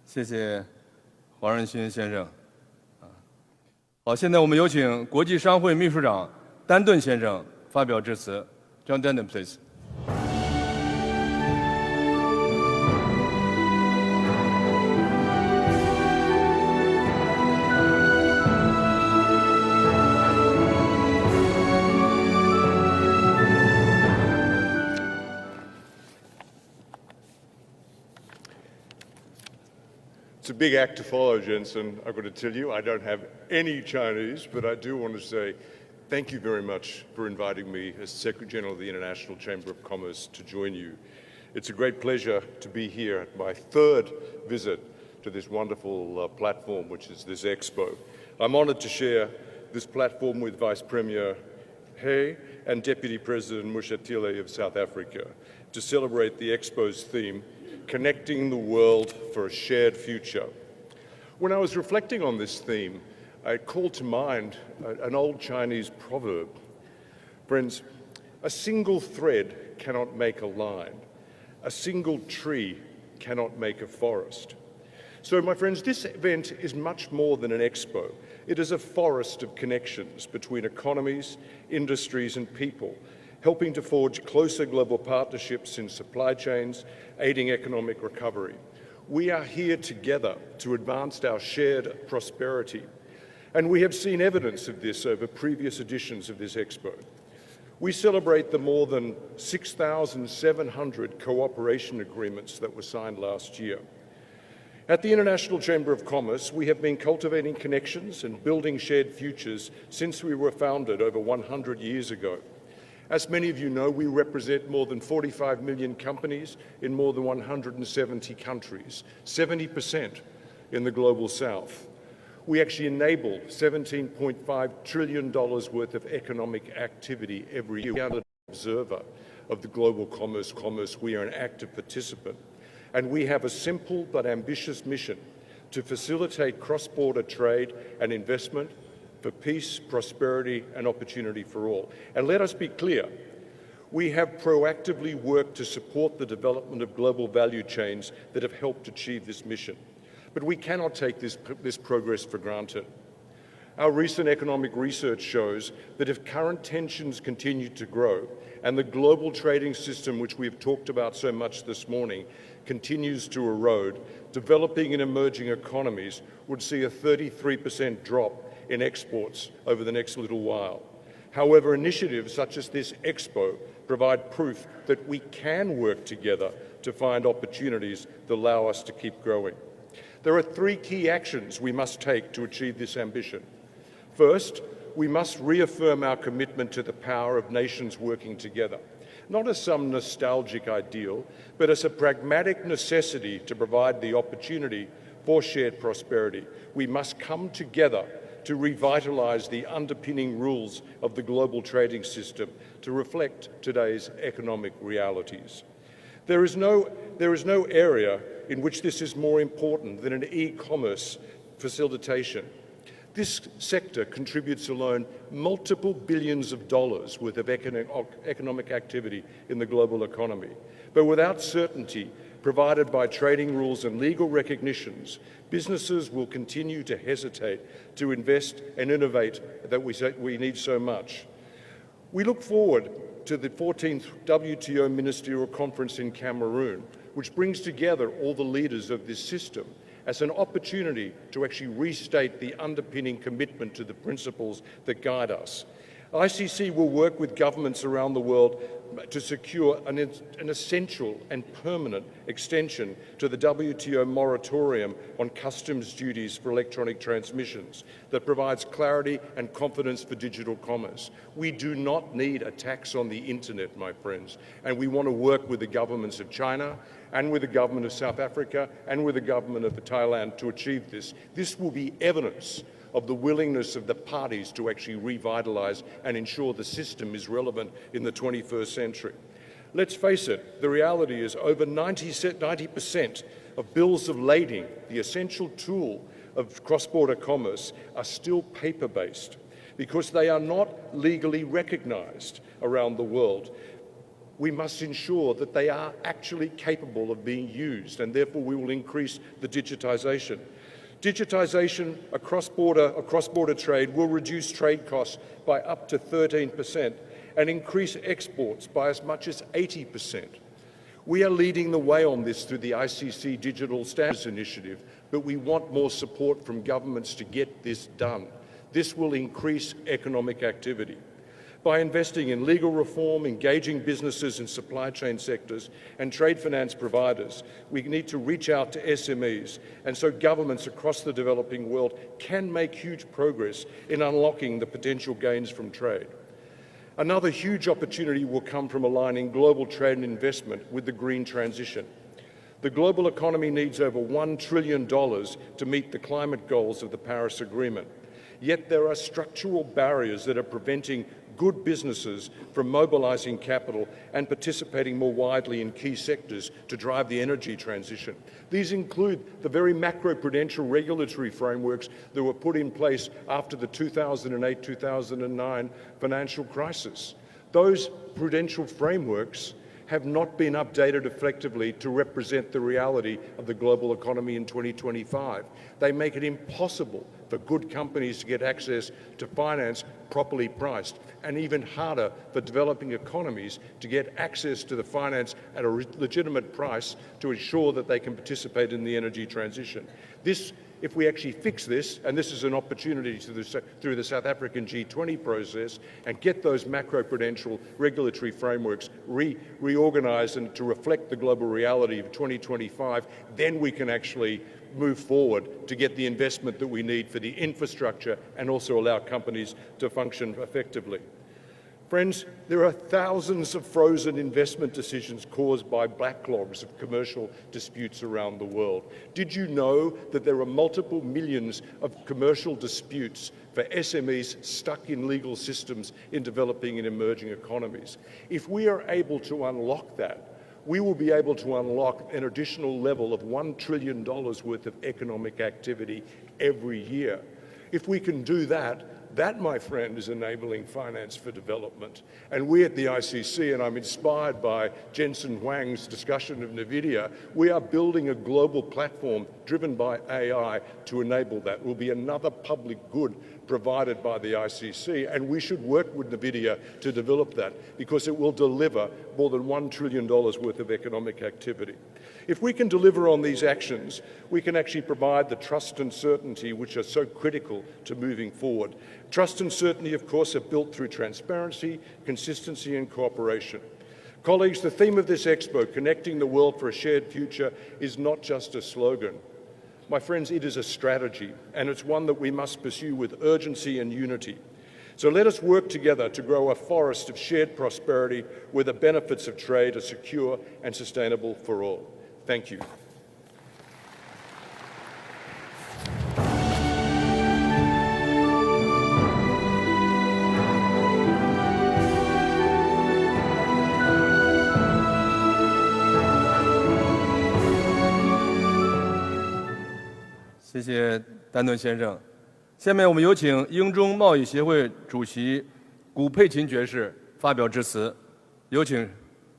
谢谢黄仁勋先生。好，现在我们有请国际商会秘书长丹顿先生发表致辞。John Denton, please. It's a big act to follow, Jensen. I've got to tell you, I don't have any Chinese, but I do want to say thank you very much for inviting me as Secretary General of the International Chamber of Commerce to join you. It's a great pleasure to be here at my third visit to this wonderful platform, which is this Expo. I'm honored to share this platform with Vice Premier He and Deputy President Mushatile of South Africa to celebrate the Expo's theme, Connecting the World for a Shared Future. When I was reflecting on this theme, I called to mind an old Chinese proverb. Friends, a single thread cannot make a line. A single tree cannot make a forest. So, my friends, this event is much more than an expo. It is a forest of connections between economies, industries, and people, helping to forge closer global partnerships in supply chains, aiding economic recovery. We are here together to advance our shared prosperity, and we have seen evidence of this over previous editions of this Expo. We celebrate the more than 6,700 cooperation agreements that were signed last year. At the International Chamber of Commerce, we have been cultivating connections and building shared futures since we were founded over 100 years ago. As many of you know, we represent more than 45 million companies in more than 170 countries, 70% in the Global South. We actually enable $17.5 trillion worth of economic activity every year. We are an observer of the global commerce. We are an active participant. And we have a simple but ambitious mission to facilitate cross-border trade and investment for peace, prosperity, and opportunity for all. And let us be clear, we have proactively worked to support the development of global value chains that have helped achieve this mission. But we cannot take this progress for granted. Our recent economic research shows that if current tensions continue to grow and the global trading system, which we have talked about so much this morning, continues to erode, developing and emerging economies would see a 33% drop in exports over the next little while. However, initiatives such as this Expo provide proof that we can work together to find opportunities that allow us to keep growing. There are three key actions we must take to achieve this ambition. First, we must reaffirm our commitment to the power of nations working together, not as some nostalgic ideal, but as a pragmatic necessity to provide the opportunity for shared prosperity. We must come together to revitalise the underpinning rules of the global trading system to reflect today's economic realities. There is no area in which this is more important than in e-commerce facilitation. This sector contributes alone multiple billions of dollars worth of economic activity in the global economy. But without certainty provided by trading rules and legal recognitions, businesses will continue to hesitate to invest and innovate that we need so much. We look forward to the 14th WTO Ministerial Conference in Cameroon, which brings together all the leaders of this system as an opportunity to actually restate the underpinning commitment to the principles that guide us. ICC will work with governments around the world to secure an essential and permanent extension to the WTO moratorium on customs duties for electronic transmissions that provides clarity and confidence for digital commerce. We do not need a tax on the internet, my friends, and we want to work with the governments of China and with the government of South Africa and with the government of Thailand to achieve this. This will be evidence of the willingness of the parties to actually revitalise and ensure the system is relevant in the 21st century. Let's face it, the reality is over 90% of bills of lading, the essential tool of cross-border commerce, are still paper-based because they are not legally recognised around the world. We must ensure that they are actually capable of being used, and therefore we will increase the digitisation. Digitisation across border trade will reduce trade costs by up to 13% and increase exports by as much as 80%. We are leading the way on this through the ICC Digital Standards Initiative, but we want more support from governments to get this done. This will increase economic activity. By investing in legal reform, engaging businesses in supply chain sectors and trade finance providers, we need to reach out to SMEs, and so governments across the developing world can make huge progress in unlocking the potential gains from trade. Another huge opportunity will come from aligning global trade and investment with the green transition. The global economy needs over $1 trillion to meet the climate goals of the Paris Agreement. Yet there are structural barriers that are preventing good businesses from mobilising capital and participating more widely in key sectors to drive the energy transition. These include the very macroprudential regulatory frameworks that were put in place after the 2008-2009 financial crisis. Those prudential frameworks have not been updated effectively to represent the reality of the global economy in 2025. They make it impossible for good companies to get access to finance properly priced, and even harder for developing economies to get access to the finance at a legitimate price to ensure that they can participate in the energy transition. This, if we actually fix this, and this is an opportunity through the South African G20 process, and get those macroprudential regulatory frameworks reorganised and to reflect the global reality of 2025, then we can actually move forward to get the investment that we need for the infrastructure and also allow companies to function effectively. Friends, there are thousands of frozen investment decisions caused by backlogs of commercial disputes around the world. Did you know that there are multiple millions of commercial disputes for SMEs stuck in legal systems in developing and emerging economies? If we are able to unlock that, we will be able to unlock an additional level of $1 trillion worth of economic activity every year. If we can do that, that, my friend, is enabling finance for development. And we at the ICC, and I'm inspired by Jensen Huang's discussion of NVIDIA, we are building a global platform driven by AI to enable that. It will be another public good provided by the ICC, and we should work with NVIDIA to develop that because it will deliver more than $1 trillion worth of economic activity. If we can deliver on these actions, we can actually provide the trust and certainty which are so critical to moving forward. Trust and certainty, of course, are built through transparency, consistency and cooperation. Colleagues, the theme of this Expo, Connecting the World for a Shared Future, is not just a slogan. My friends, it is a strategy, and it's one that we must pursue with urgency and unity. So let us work together to grow a forest of shared prosperity where the benefits of trade are secure and sustainable for all. Thank you.谢谢丹顿先生，下面我们有请英中贸易协会主席古佩琴爵士发表致辞，有请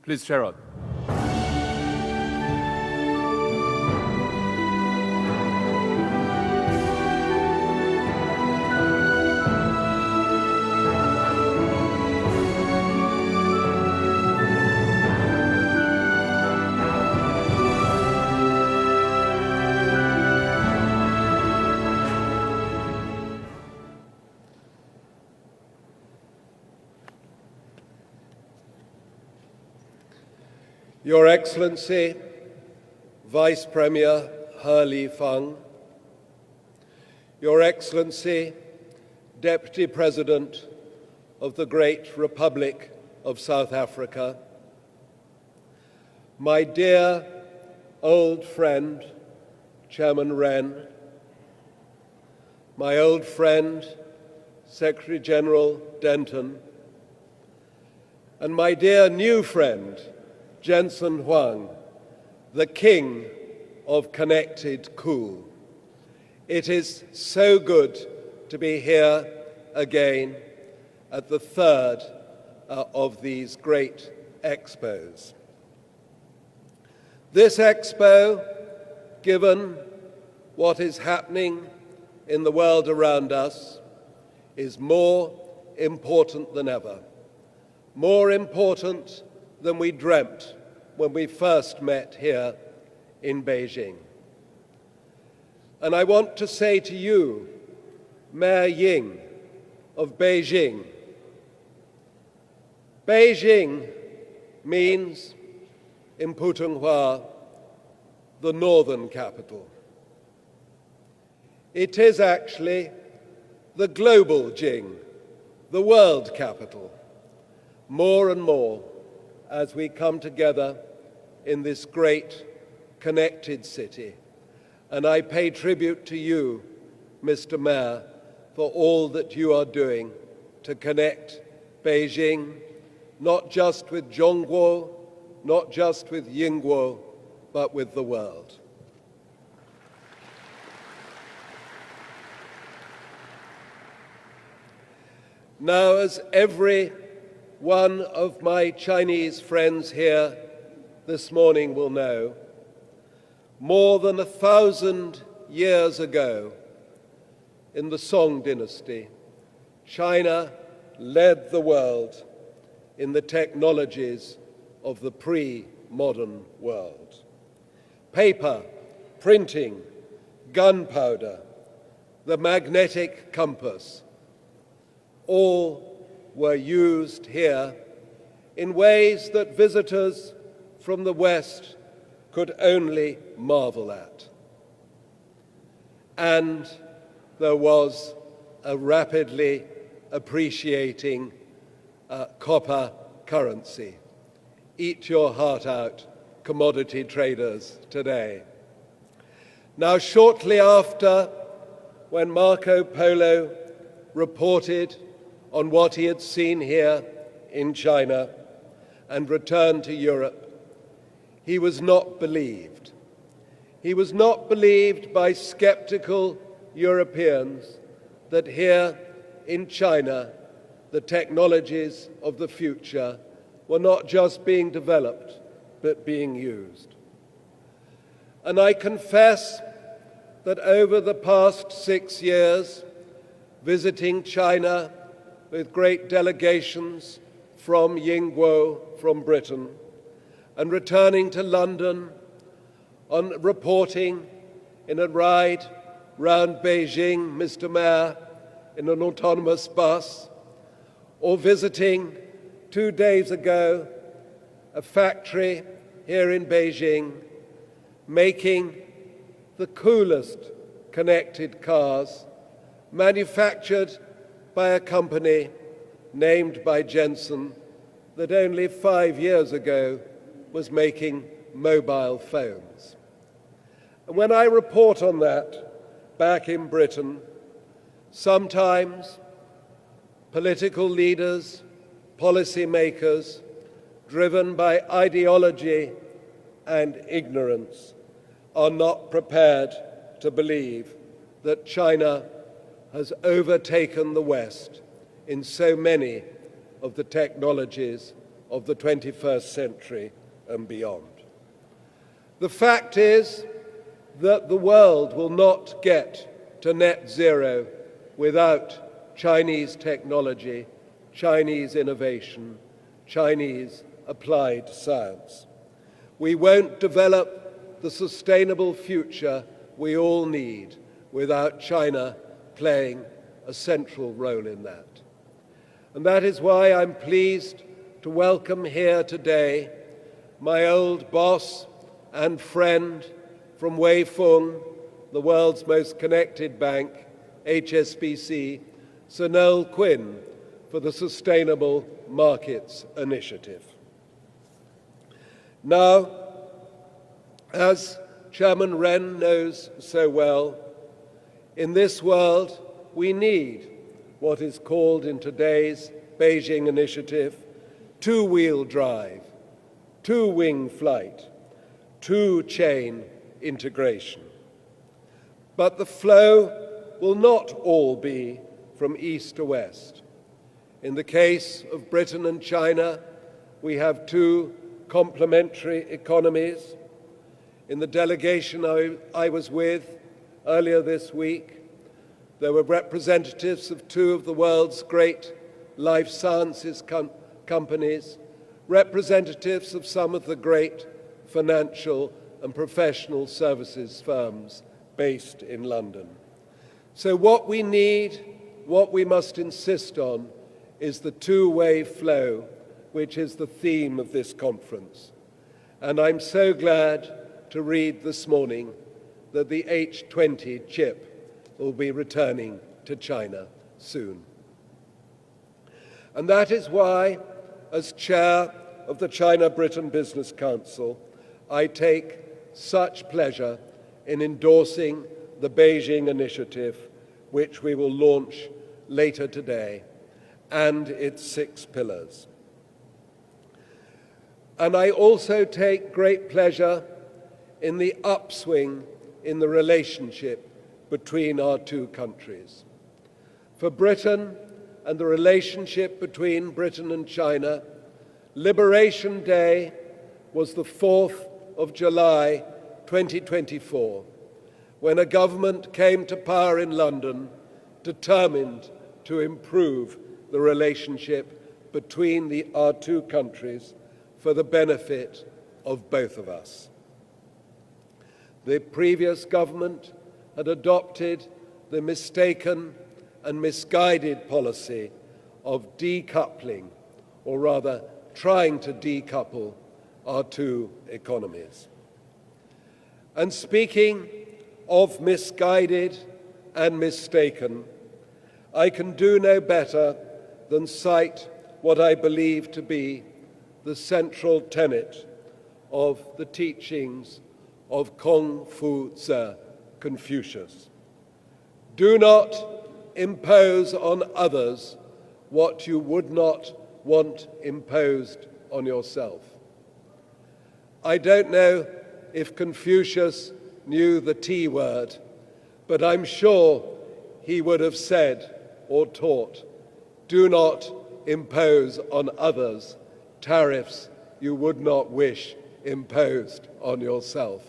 ，Please Sherrod。Your Excellency, Vice Premier He Lifeng, Your Excellency, Deputy President of the Great Republic of South Africa, my dear old friend, Chairman Wren, my old friend, Secretary General Denton, and my dear new friend, Jensen Huang, the king of connected cool. It is so good to be here again at the third of these great expos. This expo, given what is happening in the world around us, is more important than ever, more important than we dreamt when we first met here in Beijing. And I want to say to you, Mayor Ying of Beijing, Beijing means, in Putonghua, the northern capital. It is actually the global Jing, the world capital, more and more as we come together in this great connected city. And I pay tribute to you, Mr. Mayor, for all that you are doing to connect Beijing, not just with Zhongguo, not just with Yingguo, but with the world. Now, as every one of my Chinese friends here this morning will know, more than 1,000 years ago, in the Song dynasty, China led the world in the technologies of the pre-modern world. Paper, printing, gunpowder, the magnetic compass, all were used here in ways that visitors from the West could only marvel at. And there was a rapidly appreciating copper currency. Eat your heart out, commodity traders today. Now, shortly after, when Marco Polo reported on what he had seen here in China and returned to Europe, he was not believed. He was not believed by skeptical Europeans that here in China the technologies of the future were not just being developed but being used. And I confess that over the past 6 years, visiting China with great delegations from Yingguo, from Britain, and returning to London on reporting in a ride round Beijing, Mr. Mayor, in an autonomous bus, or visiting 2 days ago a factory here in Beijing making the coolest connected cars manufactured by a company named by Jensen that only 5 years ago was making mobile phones. And when I report on that back in Britain, sometimes political leaders, policy makers, driven by ideology and ignorance, are not prepared to believe that China has overtaken the West in so many of the technologies of the 21st century and beyond. The fact is that the world will not get to net zero without Chinese technology, Chinese innovation, Chinese applied science. We won't develop the sustainable future we all need without China playing a central role in that. And that is why I'm pleased to welcome here today my old boss and friend from Weifeng, the world's most connected bank, HSBC, Sir Noel Quinn, for the Sustainable Markets Initiative. Now, as Chairman Ren knows so well, in this world we need what is called in today's Beijing initiative two-wheel drive, two-wing flight, two-chain integration. But the flow will not all be from east to west. In the case of Britain and China, we have two complementary economies. In the delegation I was with earlier this week, there were representatives of two of the world's great life sciences companies, representatives of some of the great financial and professional services firms based in London. So what we need, what we must insist on, is the two-way flow, which is the theme of this conference. And I'm so glad to read this morning that the H20 chip will be returning to China soon. And that is why, as chair of the China-Britain Business Council, I take such pleasure in endorsing the Beijing initiative, which we will launch later today, and its 6 pillars. And I also take great pleasure in the upswing in the relationship between our two countries. For Britain and the relationship between Britain and China, Liberation Day was the 4th of July 2024, when a government came to power in London determined to improve the relationship between our two countries for the benefit of both of us. The previous government had adopted the mistaken and misguided policy of decoupling, or rather trying to decouple our two economies. And speaking of misguided and mistaken, I can do no better than cite what I believe to be the central tenet of the teachings of Confucius. Do not impose on others what you would not want imposed on yourself. I don't know if Confucius knew the T word, but I'm sure he would have said or taught, do not impose on others tariffs you would not wish imposed on yourself.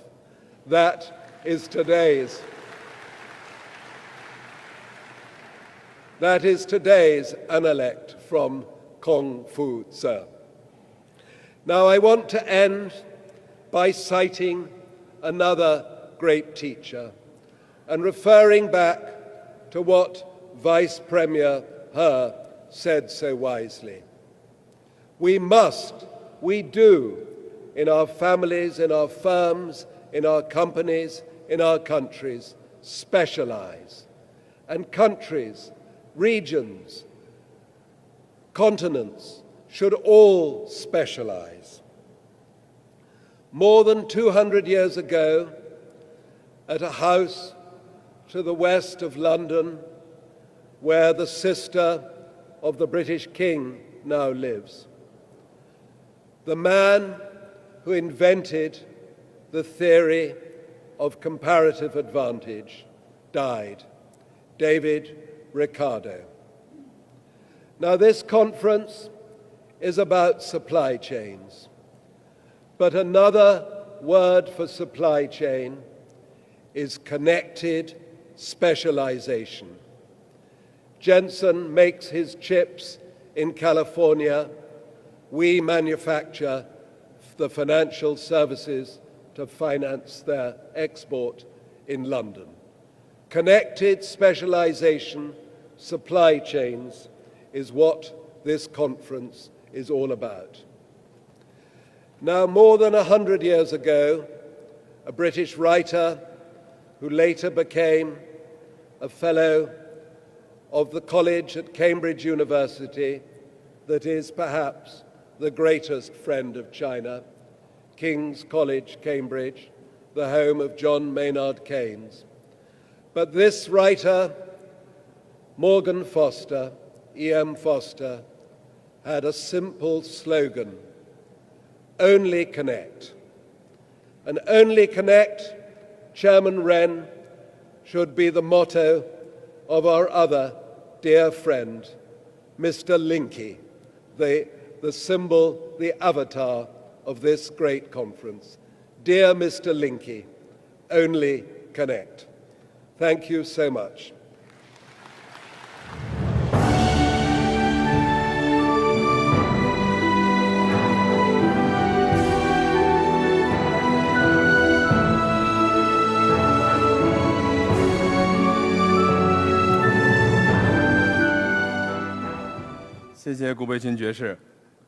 That is today's analect from Confucius. Now I want to end by citing another great teacher and referring back to what Vice Premier He said so wisely. We do, in our families, in our firms, in our companies, in our countries, specialize. And countries, regions, continents should all specialize. More than 200 years ago, at a house to the west of London, where the sister of the British King now lives, the man who invented the theory of comparative advantage died, David Ricardo. Now, this conference is about supply chains, but another word for supply chain is connected specialization. Jensen makes his chips in California. We manufacture the financial services to finance their export in London. Connected specialization, supply chains, is what this conference is all about. Now, more than 100 years ago, a British writer who later became a fellow of the college at Cambridge University that is perhaps the greatest friend of China, King's College, Cambridge, the home of John Maynard Keynes. But this writer, Morgan Foster, E.M. Foster, had a simple slogan: only connect. And only connect, Chairman Wren, should be the motto of our other dear friend, Mr. Linky, the symbol, the avatar of this great conference. Dear Mr. Linky, only connect. Thank you so much.谢谢顾培群爵士。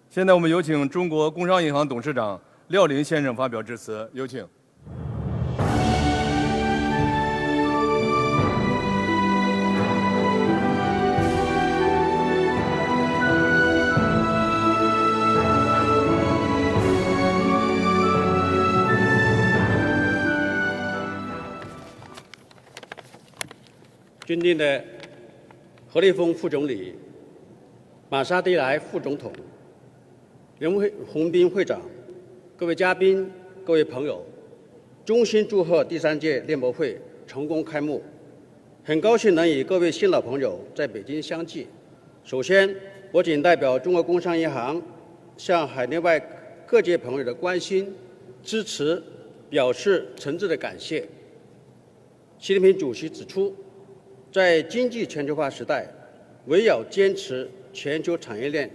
现在我们有请中国工商银行董事长廖林先生发表致辞，有请。尊敬的何立峰副总理、马沙蒂莱副总统、任鸿斌会长、各位嘉宾、各位朋友，衷心祝贺第3届联博会成功开幕。很高兴能与各位新老朋友在北京相聚。首先，我谨代表中国工商银行向海内外各界朋友的关心、支持表示诚挚的感谢。习近平主席指出，在经济全球化时代，唯有坚持全球产业链、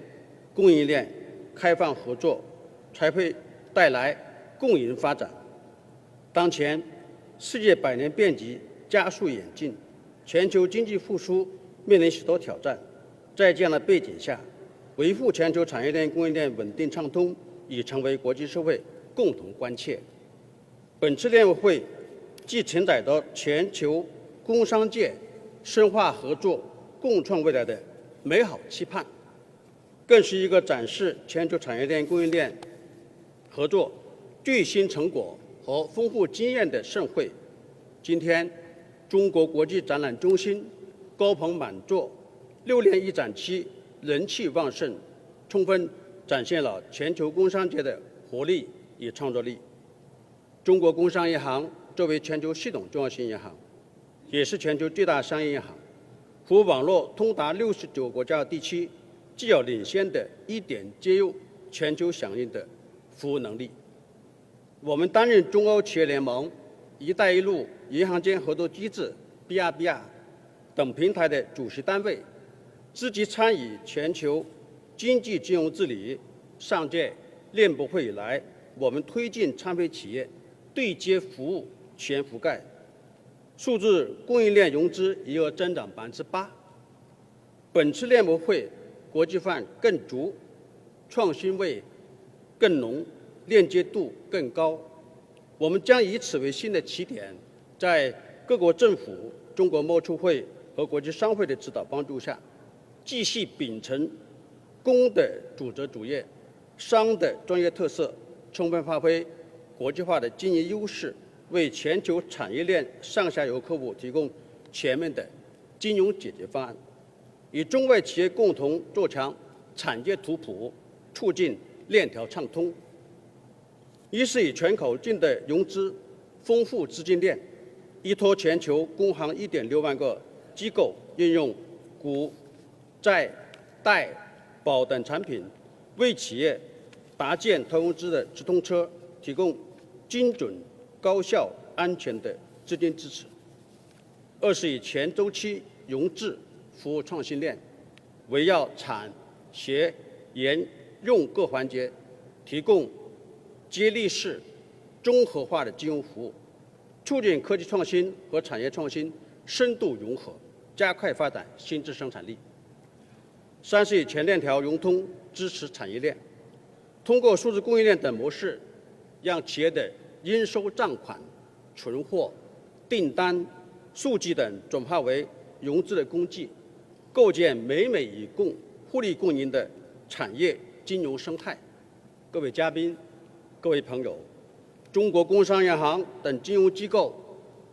供应链开放合作，才会带来共赢发展。当前，世界百年变局加速演进，全球经济复苏面临许多挑战。在这样的背景下，维护全球产业链、供应链稳定畅通已成为国际社会共同关切。本次联博会既承载着全球工商界深化合作、共创未来的美好期盼，更是一个展示全球产业链、供应链合作最新成果和丰富经验的盛会。今天，中国国际展览中心高朋满座，6年一展期人气旺盛，充分展现了全球工商界的活力与创造力。中国工商银行作为全球系统重要性银行，也是全球最大商业银行，服务网络通达69国家地区，既有领先的一点接入全球响应的服务能力。我们担任中欧企业联盟、一带一路银行间合作机制 BRBR 等平台的主席单位，积极参与全球经济金融治理。上届联博会以来，我们推进参会企业对接服务全覆盖，数字供应链融资余额增长8%。本次联博会国际范更足，创新味更浓，链接度更高。我们将以此为新的起点，在各国政府、中国贸促会和国际商会的指导帮助下，继续秉承公的主责主业、商的专业特色，充分发挥国际化的经营优势，为全球产业链上下游客户提供全面的金融解决方案，与中外企业共同做强产业图谱，促进链条畅通。一是以全口径的融资丰富资金链，依托全球工行1.6万个机构，运用股、债、贷、保等产品，为企业搭建投融资的直通车提供精准、高效、安全的资金支持。二是以全周期融资服务创新链，围绕产、协、研、用各环节，提供接力式、综合化的金融服务，促进科技创新和产业创新深度融合，加快发展新质生产力。三是以全链条融通支持产业链，通过数字供应链等模式，让企业的应收账款、存货、订单、数据等转化为融资的工具，构建美美与共、互利共赢的产业金融生态。各位嘉宾、各位朋友，中国工商银行等金融机构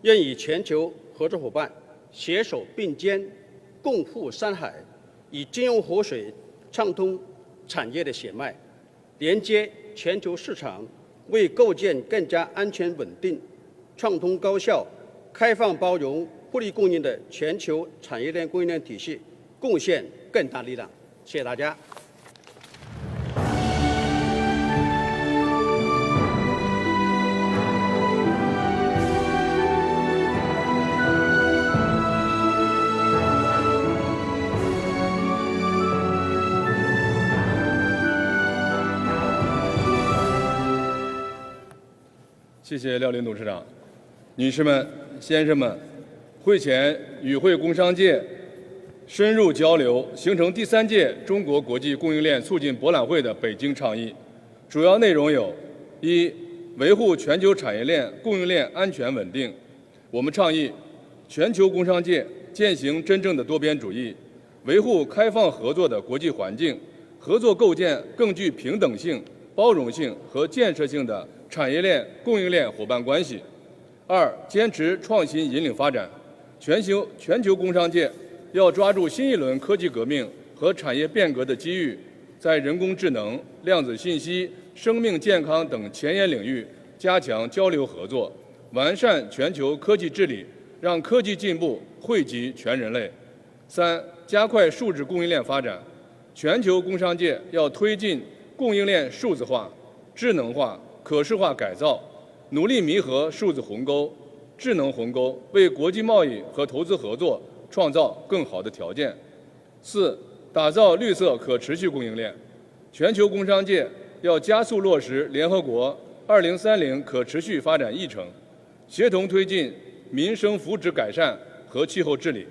愿与全球合作伙伴携手并肩，共赴山海，以金融活水畅通产业的血脉，连接全球市场，为构建更加安全稳定、畅通高效、开放包容、互利共赢的全球产业链供应链体系贡献更大力量。谢谢大家。谢谢廖林董事长。女士们、先生们，会前与会工商界深入交流，形成第3届中国国际供应链促进博览会的北京倡议。主要内容有：一、维护全球产业链供应链安全稳定。我们倡议全球工商界践行真正的多边主义，维护开放合作的国际环境，合作构建更具平等性、包容性和建设性的产业链供应链伙伴关系。二、坚持创新引领发展，全球工商界要抓住新一轮科技革命和产业变革的机遇，在人工智能、量子信息、生命健康等前沿领域加强交流合作，完善全球科技治理，让科技进步惠及全人类。三、加快数字供应链发展，全球工商界要推进供应链数字化、智能化、可视化改造，努力弥合数字鸿沟、智能鸿沟，为国际贸易和投资合作创造更好的条件。四、打造绿色可持续供应链，全球工商界要加速落实联合国2030可持续发展议程，协同推进民生福祉改善和气候治理，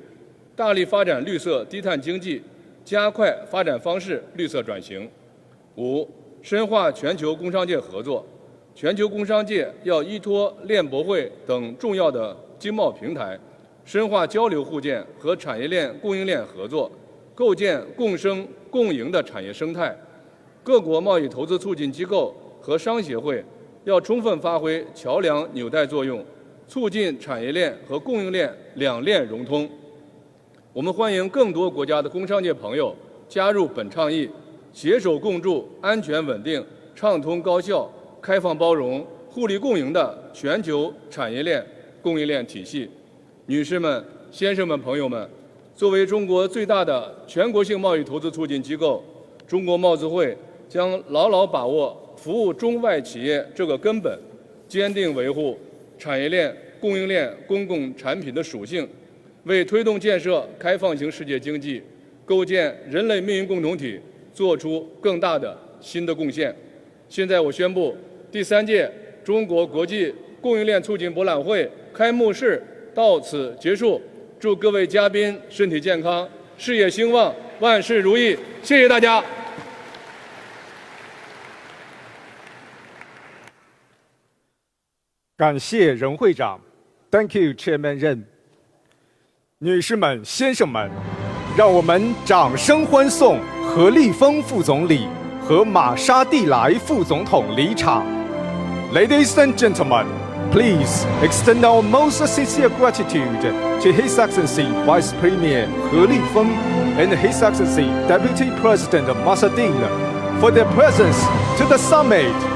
大力发展绿色低碳经济，加快发展方式绿色转型。五、深化全球工商界合作，全球工商界要依托链博会等重要的经贸平台，深化交流互鉴和产业链供应链合作，构建共生共赢的产业生态。各国贸易投资促进机构和商协会要充分发挥桥梁纽带作用，促进产业链和供应链两链融通。我们欢迎更多国家的工商界朋友加入本倡议，携手共筑安全稳定、畅通高效、开放包容、互利共赢的全球产业链供应链体系。女士们、先生们、朋友们，作为中国最大的全国性贸易投资促进机构，中国贸资会将牢牢把握服务中外企业这个根本，坚定维护产业链、供应链公共产品的属性，为推动建设开放型世界经济、构建人类命运共同体做出更大的新的贡献。现在我宣布，第3届中国国际供应链促进博览会开幕式到此结束。祝各位嘉宾身体健康，事业兴旺，万事如意！谢谢大家。感谢任会长 ，Thank you, Chairman 任。女士们、先生们，让我们掌声欢送何立峰副总理和玛莎蒂莱副总统离场。Ladies and gentlemen, please extend our most sincere gratitude to His Excellency Vice Premier He Lifeng and His Excellency Deputy President Masadil for their presence to the summit.